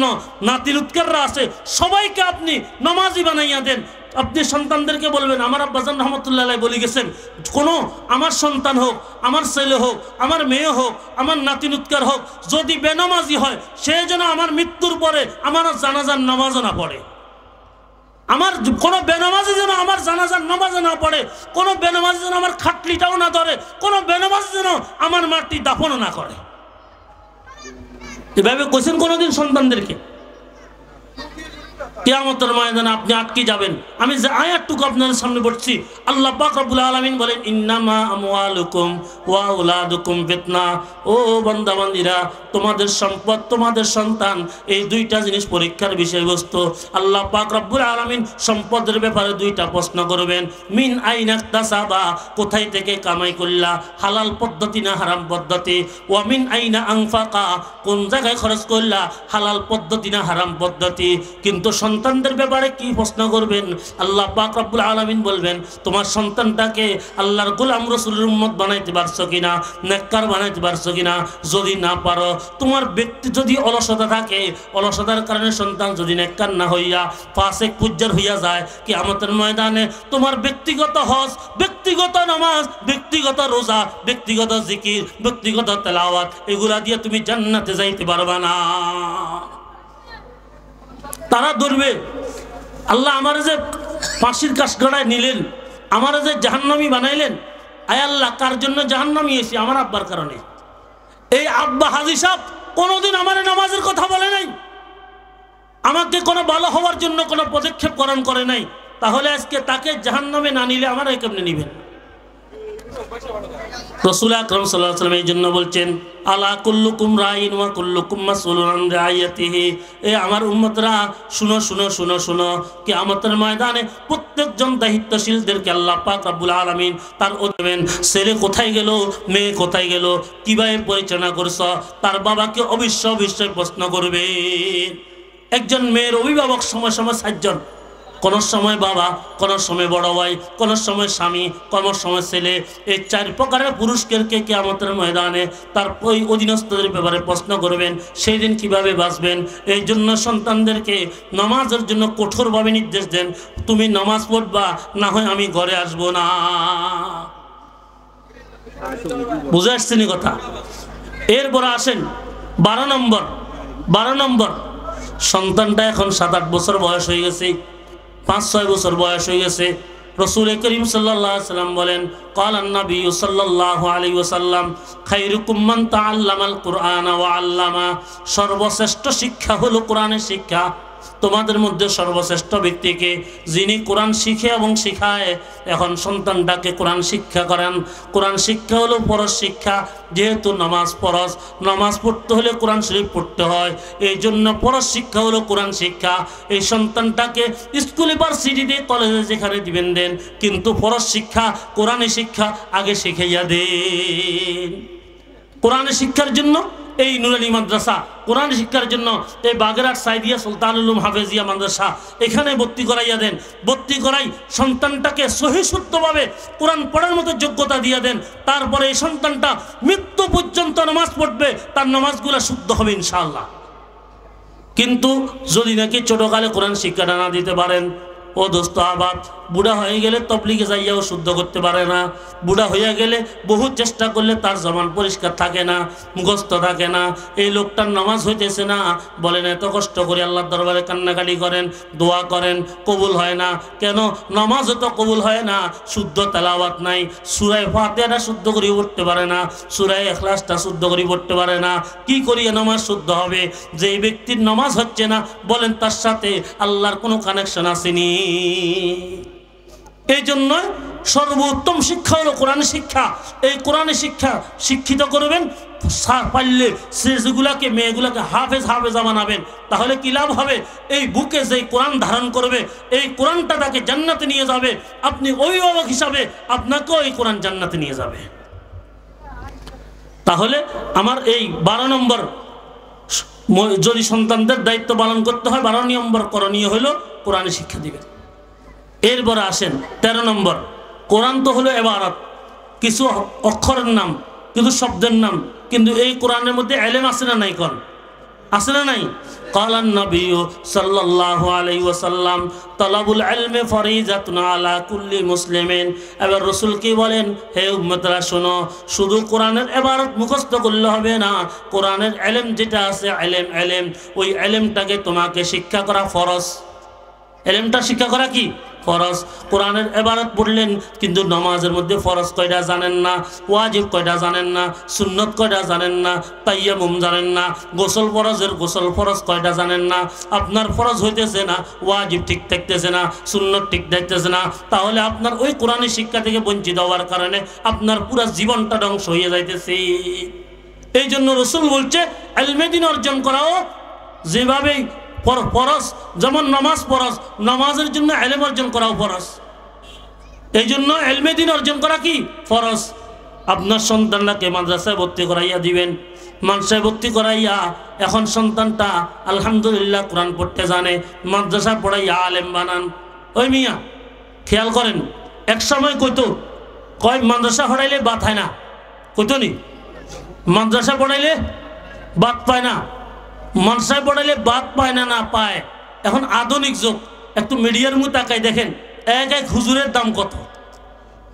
[SPEAKER 1] নাতি লুৎকাররা আছে, সবাইকে আপনি নামাজি বানাইয়া দেন। আপনি সন্তানদেরকে বলবেন, আমার আব্বাজান রহমতুল্লাহ আলাইহি বলে গেছেন, কোনো আমার সন্তান হোক, আমার ছেলে হোক, আমার মেয়ে হোক, আমার নাতি লুৎকার হোক, যদি বেনামাজি হয় সে যেন আমার মৃত্যুর পরে আমার জানাজার নামাজও না পড়ে। আমার কোনো বেনামাজি যেন আমার জানাজার নামাজে না পড়ে, কোনো বেনামাজি যেন আমার খাটলিটাও না ধরে, কোনো বেনামাজি যেন আমার মাটি দাফনও না করে। এভাবে কইছেন কোনোদিন সন্তানদেরকে? কিয়ামতের ময়দানে আপনি আটকে যাবেন। আমি যে আয়াতটুকু আপনাদের সামনে পড়ছি, আল্লাহ পাক রব্বুল আলামিন বলেন, ইন্নামা আমওয়ালুকুম ওয়া আওলাদুকুম ফিতনা। ও বান্দা বান্দীরা, তোমাদের সম্পদ, তোমাদের সন্তান, এই 2টা জিনিস পরীক্ষার বিষয়বস্তু। আল্লাহ পাক রব্বুল আলামিন সম্পদের ব্যাপারে 2টা প্রশ্ন করবেন। মিন আইনা ইকতাসাবা, কোথায় থেকে কামাই করলা, হালাল পদ্ধতি না হারাম পদ্ধতি? ওয়া মিন আইনা আনফাকা, কোন জায়গায় খরচ করলা, হালাল পদ্ধতি না হারাম পদ্ধতি? কিন্তু সন্তানদের ব্যাপারে কি প্রশ্ন করবেন? আল্লাহ পাক রব্বুল আলামিন বলবেন, তোমার সন্তানটাকে আল্লাহর গোলাম রাসূলের উম্মত বানাইতে পারছো কিনা, নেককার বানাইতে পারছো কিনা? যদি না পারো, তোমার ব্যক্তি যদি অলসতা থাকে, অলসতার কারণে সন্তান যদি নেককার না হইয়া ফাসিক ফুজ্জার হইয়া যায়, কিয়ামতের ময়দানে তোমার ব্যক্তিগত হজ, ব্যক্তিগত নামাজ, ব্যক্তিগত রোজা, ব্যক্তিগত জিকির, ব্যক্তিগত তেলাওয়াত, এগুলা দিয়ে তুমি জান্নাতে যাইতে পারবা না। তারা ধরবে, আল্লাহ আমার যে ফাঁসির কাঠগড়ায় নিলেন, আমার যে জাহান্নামী বানাইলেন, আয় আল্লাহ কার জন্য জাহান্নামী এসে? আমার আব্বার কারণে। এই আব্বা হাজী সাহেব কোনোদিন আমার নামাজের কথা বলে নাই, আমাকে কোনো ভালো হওয়ার জন্য কোনো পদক্ষেপ গ্রহণ করে নাই, তাহলে আজকে তাকে জাহান্নামে না নিলে আমার কেমনে নিবেন? রাসূল আকরাম সাল্লাল্লাহু আলাইহি ওয়াসাল্লাম এই জন্য বলছেন, আলা কুল্লুকুম রাইন ওয়া কুল্লুকুম মাসউলুন আন রাইয়াতিহি। এ আমার উম্মতরা, শুনো শুনো শুনো শুনো, কিয়ামতের ময়দানে প্রত্যেকজন দায়িত্বশীলদেরকে আল্লাহ পাক রব্বুল আলামিন তার দেবেন। ছেলে কোথায় গেল, মেয়ে কোথায় গেল, কিভাবে পরিচালনা করছ, তার বাবাকে অবশ্যই প্রশ্ন করবে। একজন মেয়ের অভিভাবক সময় সময় 4 জন, কোন সময় বাবা, কোন সময় বড় ভাই, কোন সময় স্বামী, কোন সময় ছেলে। এই 4 প্রকারের পুরুষকে কিয়ামতের ময়দানে তার ওই অধীনস্থদের ব্যাপারে প্রশ্ন করবেন। সেই দিন কিভাবে বাঁচবেন? এই জন্য সন্তানদেরকে নামাজের জন্য কঠোরভাবে নির্দেশ দেন, তুমি নামাজ পড়বা, না হয় আমি ঘরে আসবো না। বুঝে আসছেন কথা? এরপর আসেন 12 নম্বর, সন্তানটা এখন 7-8 বছর বয়স হয়ে গেছে, 5-6 বছর বয়স হয়ে গেছে। রাসূল করিম সাল্লাল্লাহু আলাইহি ওয়াসাল্লাম বলেন, ক্বালান নবী সাল্লাল্লাহু আলাইহি ওয়াসাল্লাম, খায়রুকুম মান তাআল্লামাল কুরআনা ওয়া আল্লামা। সর্বশ্রেষ্ঠ শিক্ষা হলো কোরআনের শিক্ষা। তোমাদের মধ্যে সর্বশ্রেষ্ঠ ব্যক্তিকে যিনি কোরআন শিখে এবং শিখায়। এখন সন্তানটাকে কোরআন শিক্ষা করেন। কোরআন শিক্ষা হলো ফরজ শিক্ষা, যেহেতু নামাজ ফরজ, নামাজ পড়তে হলে কোরআন শরীফ পড়তে হয়, এই জন্য ফরজ শিক্ষা হলো কোরআন শিক্ষা। এই সন্তানটাকে স্কুল, ইউনিভার্সিটিতে, কলেজে যেখানে দিবেন দেন, কিন্তু ফরজ শিক্ষা, কোরআনের শিক্ষা আগে শিখাইয়া দেন। কোরআনের শিক্ষার জন্য এই নুরানি মাদ্রাসা কোরআন শিক্ষার জন্য এই বাগেরহাট সাইদিয়া সুলতানুল উলুম হাফেজিয়া মাদ্রাসা এখানে ভর্তি করাইয়া দেন। ভর্তি করাই সন্তানটাকে সহি শুদ্ধভাবে কোরআন পড়ার মতো যোগ্যতা দিয়ে দেন। তারপরে এই সন্তানটা মৃত্যু পর্যন্ত নামাজ পড়বে, তার নামাজগুলো শুদ্ধ হবে ইনশাআল্লাহ। কিন্তু যদি নাকি ছোটকালে কোরআন শিক্ষাটা না দিতে পারেন, ও দোস্ত আবার বুড়া হয়ে গেলে তবলিগে যাইয়াও শুদ্ধ করতে পারে না। বুড়া হইয়া গেলে বহু চেষ্টা করলে তার জবান পরিষ্কার থাকে না, মুখস্থ থাকে না, এই লোকটার নামাজ হইতেছে না। বলেন এত কষ্ট করে আল্লাহর দরবারে কান্নাকাটি করেন, দোয়া করেন, কবুল হয় না কেন? নামাজও তো কবুল হয় না, শুদ্ধ তেলাওয়াত নাই। সূরা ফাতিহাটা শুদ্ধ করে পড়তে পারে না, সূরা ইখলাসটা শুদ্ধ করে পড়তে পারে না। কি করিয়া নামাজ শুদ্ধ হবে? যে ব্যক্তির নামাজ হচ্ছে না, বলেন তার সাথে আল্লাহর কোনো কানেকশন আসেনি। এই জন্য সর্বোত্তম শিক্ষা হলো কোরআন শিক্ষা। এই কোরআন শিক্ষা শিক্ষিত করবেন, পারলে যেগুলাকে মেয়েগুলাকে হাফেজা বানাবেন, তাহলে কি লাভ হবে? এই বুকে যে কোরআন ধারণ করবে, এই কোরআনটা তাকে জান্নাতে নিয়ে যাবে। আপনি অভিভাবক হিসাবে আপনাকেও এই কোরআন জান্নাতে নিয়ে যাবে। তাহলে আমার এই 12 নম্বর যদি সন্তানদের দায়িত্ব পালন করতে হয়, 12 নম্বর করণীয় হলো কোরআনে শিক্ষা দিবেন। এরপরে আসেন 13 নম্বর। কোরআন তো হলো ইবারত, কিছু অক্ষরের নাম, কিছু শব্দের নাম, কিন্তু এই কোরআনের মধ্যে ইলম আছে না নাই? কোন আছে না নাই? ক্বালান নবী সাল্লাল্লাহু আলাইহি ওয়াসাল্লাম তালাবুল ইলমি ফরিজাতুন আলা কুল্লি মুসলিমিন। এবার রাসূল কি বলেন? হে উম্মতরা শোনো, শুধু কোরআনের ইবারত মুখস্থ করলে হবে না, কোরআনের ইলম যেটা আছে ইলম, ওই ইলমটাকে তোমাকে শিক্ষা করা ফরজ। ইলমটা শিক্ষা করা কি ফরজ। কোরআনের ইবারত পড়লেন, কিন্তু নামাজের মধ্যে ফরজ কয়টা জানেন না, ওয়াজিব কয়টা জানেন না, সুন্নত কয়টা জানেন না, তাইয়ামুম জানেন না, গোসল ফরজ কয়টা জানেন না। আপনার ফরজ হইতেছে না, ওয়াজিব ঠিক থাকতেছে না, সুন্নত ঠিক থাকতেছে না, তাহলে আপনার ওই কোরআনের শিক্ষা থেকে বঞ্চিত হওয়ার কারণে আপনার পুরো জীবনটা ধ্বংস হয়ে যাইতেছে। এই জন্য রাসূল বলছে ইলমে দ্বীন অর্জন করাও যেভাবে ফরজ, যেমন নামাজ ফরজ, নামাজের জন্য ইলম অর্জন করাও ফরজ। এই জন্য ইলমে দ্বীন অর্জন করা কি ফরজ। আপনার সন্তানটাকে মাদ্রাসায় ভর্তি করাইয়া দিবেন, মাদ্রাসায় ভর্তি করাইয়া এখন সন্তানটা আলহামদুলিল্লাহ কোরআন পড়তে জানে, মাদ্রাসা পড়াইয়া আলেম বানান। ওই মিয়া খেয়াল করেন, এক সময় কইতো কয় মাদ্রাসা পড়াইলে বাত হয় না, কইতো নি? মাদ্রাসা পড়াইলে বাত পায় না, মাদ্রাসায় পড়াইলে বাদ পায় না, না পায়। এখন আধুনিক যুগ, একটু মিডিয়ার মধ্যে তাকাই দেখেন এক হুজুরের দাম কত।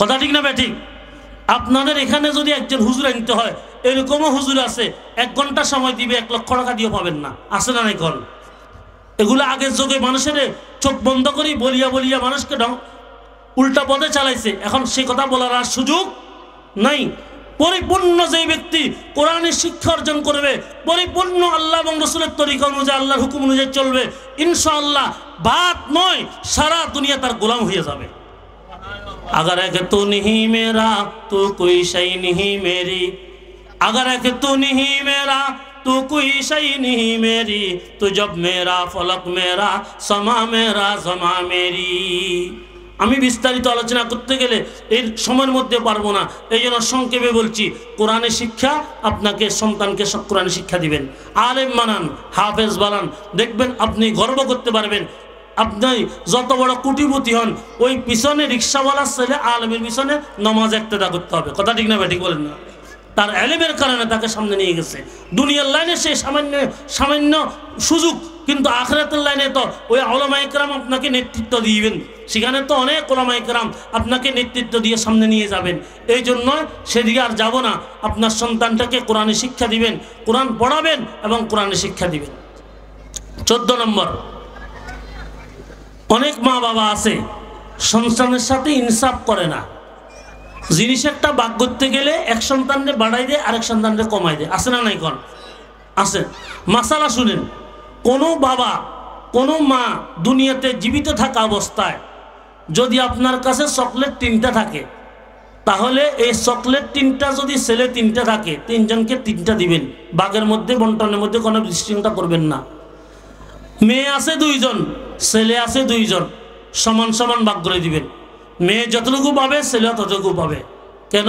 [SPEAKER 1] কথা ঠিক না ব্যাঠিক? আপনাদের এখানে যদি একজন হুজুর আনতে হয়, এরকমও হুজুর আছে 1 ঘন্টা সময় দিবে 1 লক্ষ টাকা দিয়ে পাবেন না, আছে না নাই? কল এগুলো আগের যুগে মানুষের চোখ বন্ধ করি বলিয়া মানুষকে উল্টা পথে চালাইছে। এখন সে কথা বলার আর সুযোগ নাই। পরিপূর্ণ যে ব্যক্তি কোরআনের শিক্ষা অর্জন করবে, পরিপূর্ণ আল্লাহ এবং রাসূলের তরিকা অনুযায়ী, আল্লাহর হুকুম অনুযায়ী চলবে, ইনশাআল্লাহ বাত নয় সারা দুনিয়া তার গোলাম হয়ে যাবে। अगर एक तू नहीं मेरा तू कोई शै नहीं मेरी, अगर एक तू नहीं मेरा तू कोई शै नहीं मेरी, तू जब मेरा फलक मेरा समा मेरा जमा मेरी। আমি বিস্তারিত আলোচনা করতে গেলে এর সময়ের মধ্যে পারবো না, এই জন্য সংক্ষেপে বলছি। কোরআনের শিক্ষা, আপনাকে সন্তানকে কোরআনের শিক্ষা দিবেন, আলেম বানান, হাফেজ বানান, দেখবেন আপনি গর্ব করতে পারবেন। আপনি যত বড় কোটিপতি হন, ওই পিছনে রিক্সাওয়ালার ছেলে আলেমের পিছনে নামাজ ইক্তেদা করতে হবে। কথা ঠিক না ঠিক বলেন না? তার ইলমের কারণে তাকে সামনে নিয়ে গেছে। দুনিয়ার লাইনে সে সামান্য সুযোগ, কিন্তু আখিরাতের লাইনে তো ওই উলামায়ে কেরাম আপনাকে নেতৃত্ব দিবেন, সেখানে তো অনেক উলামায়ে কেরাম আপনাকে নেতৃত্ব দিয়ে সামনে নিয়ে যাবেন। এই জন্য সেদিকে আর যাব না। আপনার সন্তানটাকে কোরআনের শিক্ষা দিবেন, কোরআন পড়াবেন এবং কোরআনের শিক্ষা দিবেন। 14 নম্বর, অনেক মা বাবা আছে সন্তানের সাথে ইনসাফ করে না। জিনিস একটা ভাগ করতে গেলে এক সন্তানকে বাড়াই দেয়, আরেক সন্তানকে কমাই দেয়, আছে না নাই? কোন আছে? মাসালা শুনেন, কোনো বাবা কোনো মা দুনিয়াতে জীবিত থাকা অবস্থায় যদি আপনার কাছে চকলেট 3টা থাকে, তাহলে এই চকলেট 3টা যদি ছেলে 3টা থাকে, 3 জনকে 3টা দিবেন। বাঘের মধ্যে বন্টনের মধ্যে কোনো বিশৃঙ্খলা করবেন না। মেয়ে আছে 2 জন, ছেলে আছে 2 জন, সমান সমান ভাগ করে দিবেন। মেয়ে যতটুকু পাবে ছেলে ততটুকু পাবে। কেন?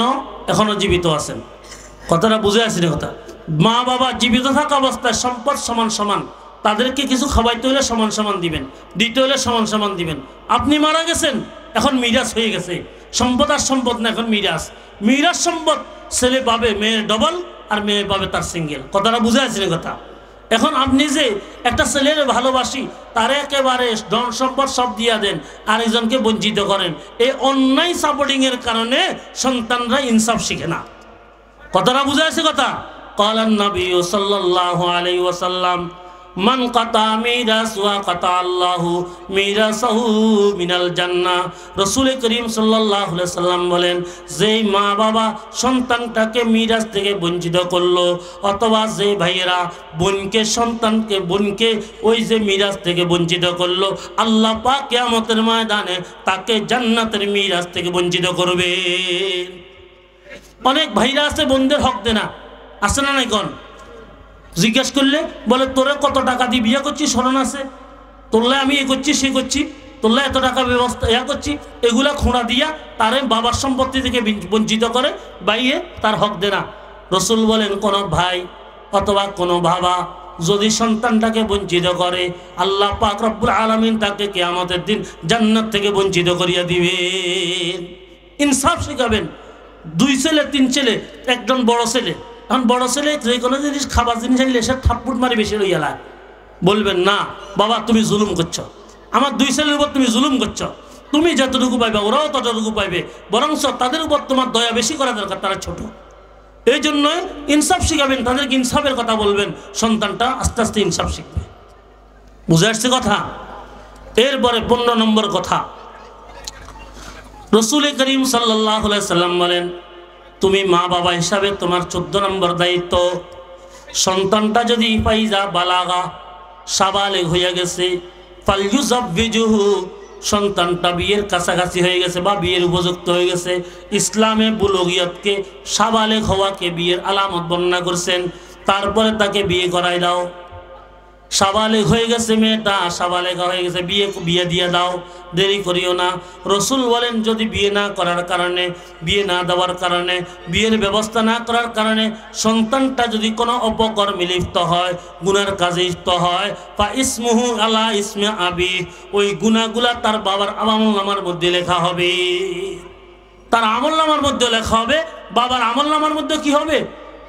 [SPEAKER 1] এখনো জীবিত আছেন। কথাটা বুঝে আসেনি? কথা মা বাবা জীবিত থাকা অবস্থায় সম্পদ সমান সমান, তাদেরকে কিছু খাওয়াইতে হলে সমান সমান দিবেন, দিতে হলে সমান সমান দিবেন। আপনি মারা গেছেন, এখন মিরাজ হয়ে গেছে, সম্পদ আর সম্পদ না, এখন মিরাজ। মিরাজ সম্পদ ছেলে পাবে মেয়ের ডবল, আর মেয়ে পাবে তার সিঙ্গেল। কথাটা বুঝে আছেন কথা? এখন আপনি যে একটা ছেলের ভালোবাসি, তার একেবারে ধন সম্পদ সব দিয়া দেন, আরেকজনকে বঞ্চিত করেন, এই অন্যায় সাপোর্টিংয়ের কারণে সন্তানরা ইনসাফ শিখে না। কথাটা বুঝে আছে কথা? ক্বালান নবী সাল্লাল্লাহু আলাইহি ওয়াসাল্লাম মান কাতা মিরাস ওয়া কাতা আল্লাহু মিরাসাহু মিনাল জান্নাহ। রাসূল করিম সাল্লাল্লাহু আলাইহি ওয়াসাল্লাম বলেন, যেই মা বাবা সন্তানটাকে মিরাস থেকে বঞ্চিত করলো, অথবা যে ভাইয়েরা বোনকে ওই যে মিরাস থেকে বঞ্চিত করলো, আল্লাহ পাক কিয়ামতের ময়দানে তাকে জান্নাতের মিরাস থেকে বঞ্চিত করবে। অনেক ভাইরা আছে বোনদের হক দেয় না, আছে না নাই? কোন জিজ্ঞেস করলে বলে, তোরে কত টাকা দিয়ে বিয়ে করছি স্মরণ আছে? তোরলে আমি এ করছি সে করছি, তোরলে এত টাকা ব্যবস্থা করছি, এগুলা খোঁড়া দিয়া তারে বাবার সম্পত্তি থেকে বঞ্চিত করে, বাইয়ে তার হক দে না। রসুল বলেন, কোনো ভাই অথবা কোনো বাবা যদি সন্তানটাকে বঞ্চিত করে, আল্লাহ পাক রব্বুল আলামিন তাকে কিয়ামতের দিন জান্নাত থেকে বঞ্চিত করিয়া দিবেন। ইনসাফ শিখাবেন। 2 ছেলে 3 ছেলে, একজন বড় ছেলে, এখন বড় ছেলে যে কোনো জিনিস খাবার জিনিস আনলে সে থাপ্পড় মারি বেশি লইয়া লাগে, বলবেন না বাবা তুমি জুলুম করছো, আমার 2 ছেলের উপর তুমি জুলুম করছো, তুমি যতটুকু পাইবে ওরাও ততটুকু পাইবে, বরং তাদের উপর তোমার দয়া বেশি করা দরকার, তারা ছোট। এই জন্য ইনসাফ শিখাবেন, তাদেরকে ইনসাফের কথা বলবেন, সন্তানটা আস্তে আস্তে ইনসাফ শিখবে। বুঝে আসছে কথা? এরপরে 15 নম্বর কথা, রাসূল করিম সাল্লাল্লাহু আলাইহি সাল্লাম বলেন, তুমি মা বাবা হিসাবে তোমার 14 নম্বর দায়িত্ব, সন্তানটা যদি ফাইজা বালাগা সাবালেগ হয়ে গেছে, ফালইউযাব্বিজুহু, সন্তানটা বিয়ের কাছাকাছি হয়ে গেছে বা বিয়ের উপযুক্ত হয়ে গেছে। ইসলামে বুলুগিয়তকে সাবালেগ হওয়াকে বিয়ের আলামত বর্ণনা করছেন, তারপরে তাকে বিয়ে করাই দাও। সাবালেগ হয়ে গেছে মেয়েটা, সাবালেগা হয়ে গেছে, বিয়ে দিয়ে দাও, দেরি করিও না। রসুল বলেন, যদি বিয়ে না করার কারণে, বিয়ে না দেওয়ার কারণে, বিয়ের ব্যবস্থা না করার কারণে সন্তানটা যদি কোনো অপকর্মে লিপ্ত হয়, গুনার কাজে লিপ্ত হয়, ফা ইসমুহু আলা ইসমে আবি, ওই গুনাহগুলা তার বাবার আমলনামার মধ্যে লেখা হবে। তার আমলনামার মধ্যে লেখা হবে, বাবার আমলনামার মধ্যে কি হবে?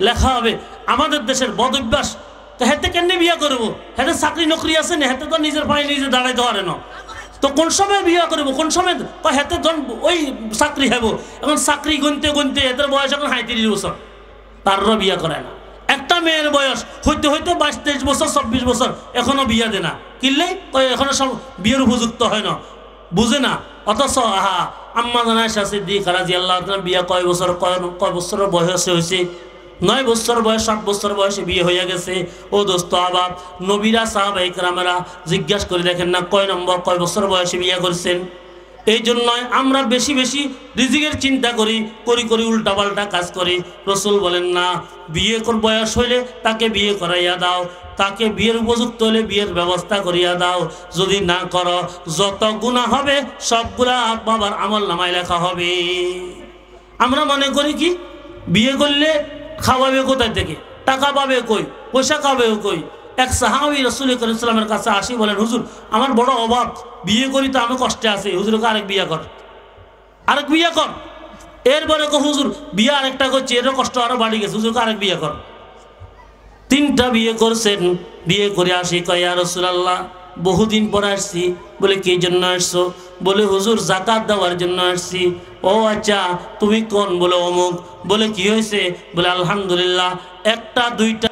[SPEAKER 1] লেখা হবে। আমাদের দেশের বদ অভ্যাস, তো হেতে কেন বিয়ে করবো? হেতে চাকরি নকরি আছে না, হেতে তো নিজের পায়ে নিজে দাঁড়াইতে পারে না, তো কোন সময় বিয়ে করবো? কোন সময় হেতে ধন ওই চাকরি হব, এখন চাকরি গুনতে গুনতে এদের বয়স এখন 35 বছর, তারও বিয়ে করে না। একটা মেয়ের বয়স হইতে হইতে 22-23 বছর 24 বছর, এখনো বিয়ে দেয় না, কিনলেই এখনো সব বিয়ের উপযুক্ত হয় না, বুঝে না। অথচ আম্মা আয়েশা সিদ্দিকা রাদিয়াল্লাহু তাআলা বিয়ে কয় বছরের বয়সে হয়েছে? 9 বছর বয়স, 7 বছর বয়সে বিয়ে হয়ে গেছে। ও দোস্ত আবাব, নবীরা সাহাবায়ে কেরামেরা জিজ্ঞাসা করে দেখেন না কয় বছর বয়সে বিয়ে করছেন? এই জন্যই আমরা বেশি বেশি রিজিকের চিন্তা করি উল্টাপাল্টা কাজ করি। রসুল বলেন না, বিয়ে বয়স হইলে তাকে বিয়ে করাইয়া দাও, তাকে বিয়ের উপযুক্ত হলে বিয়ের ব্যবস্থা করিয়া দাও। যদি না করো, যত গুনাহ হবে সবগুলা বাবার আমলনামায় লেখা হবে। আমরা মনে করি কি, বিয়ে করলে খাওয়াবে কোথায় থেকে, টাকা পাবে কই, পয়সা খাবে কই। এক সাহাবী রাসূল করিম সাল্লাল্লাহু আলাইহি ওয়াসাল্লামের কাছে আসি, বলেন, হুজুর আমার বড় অভাব, বিয়ে করি তো আমি কষ্টে আছি, হুজুরকে আরেক বিয়ে কর। এরপরে হুজুর বিয়ে আরেকটা করছি, এরও কষ্ট আরো বাড়ি গেছে, হুজুরকে আরেক বিয়ে কর। 3টা বিয়ে করছেন। বিয়ে করে আসি, কয় ইয়া রাসূলুল্লাহ বহুদিন পরে আসছি। বলে কি জন্য আসছো? বলে হুজুর যাকাত দেওয়ার জন্য আসছি। ও আচ্ছা, তুমি কোন? বলে অমুক। বলে কি হয়েছে? বলে আলহামদুলিল্লাহ, 1টা 2টা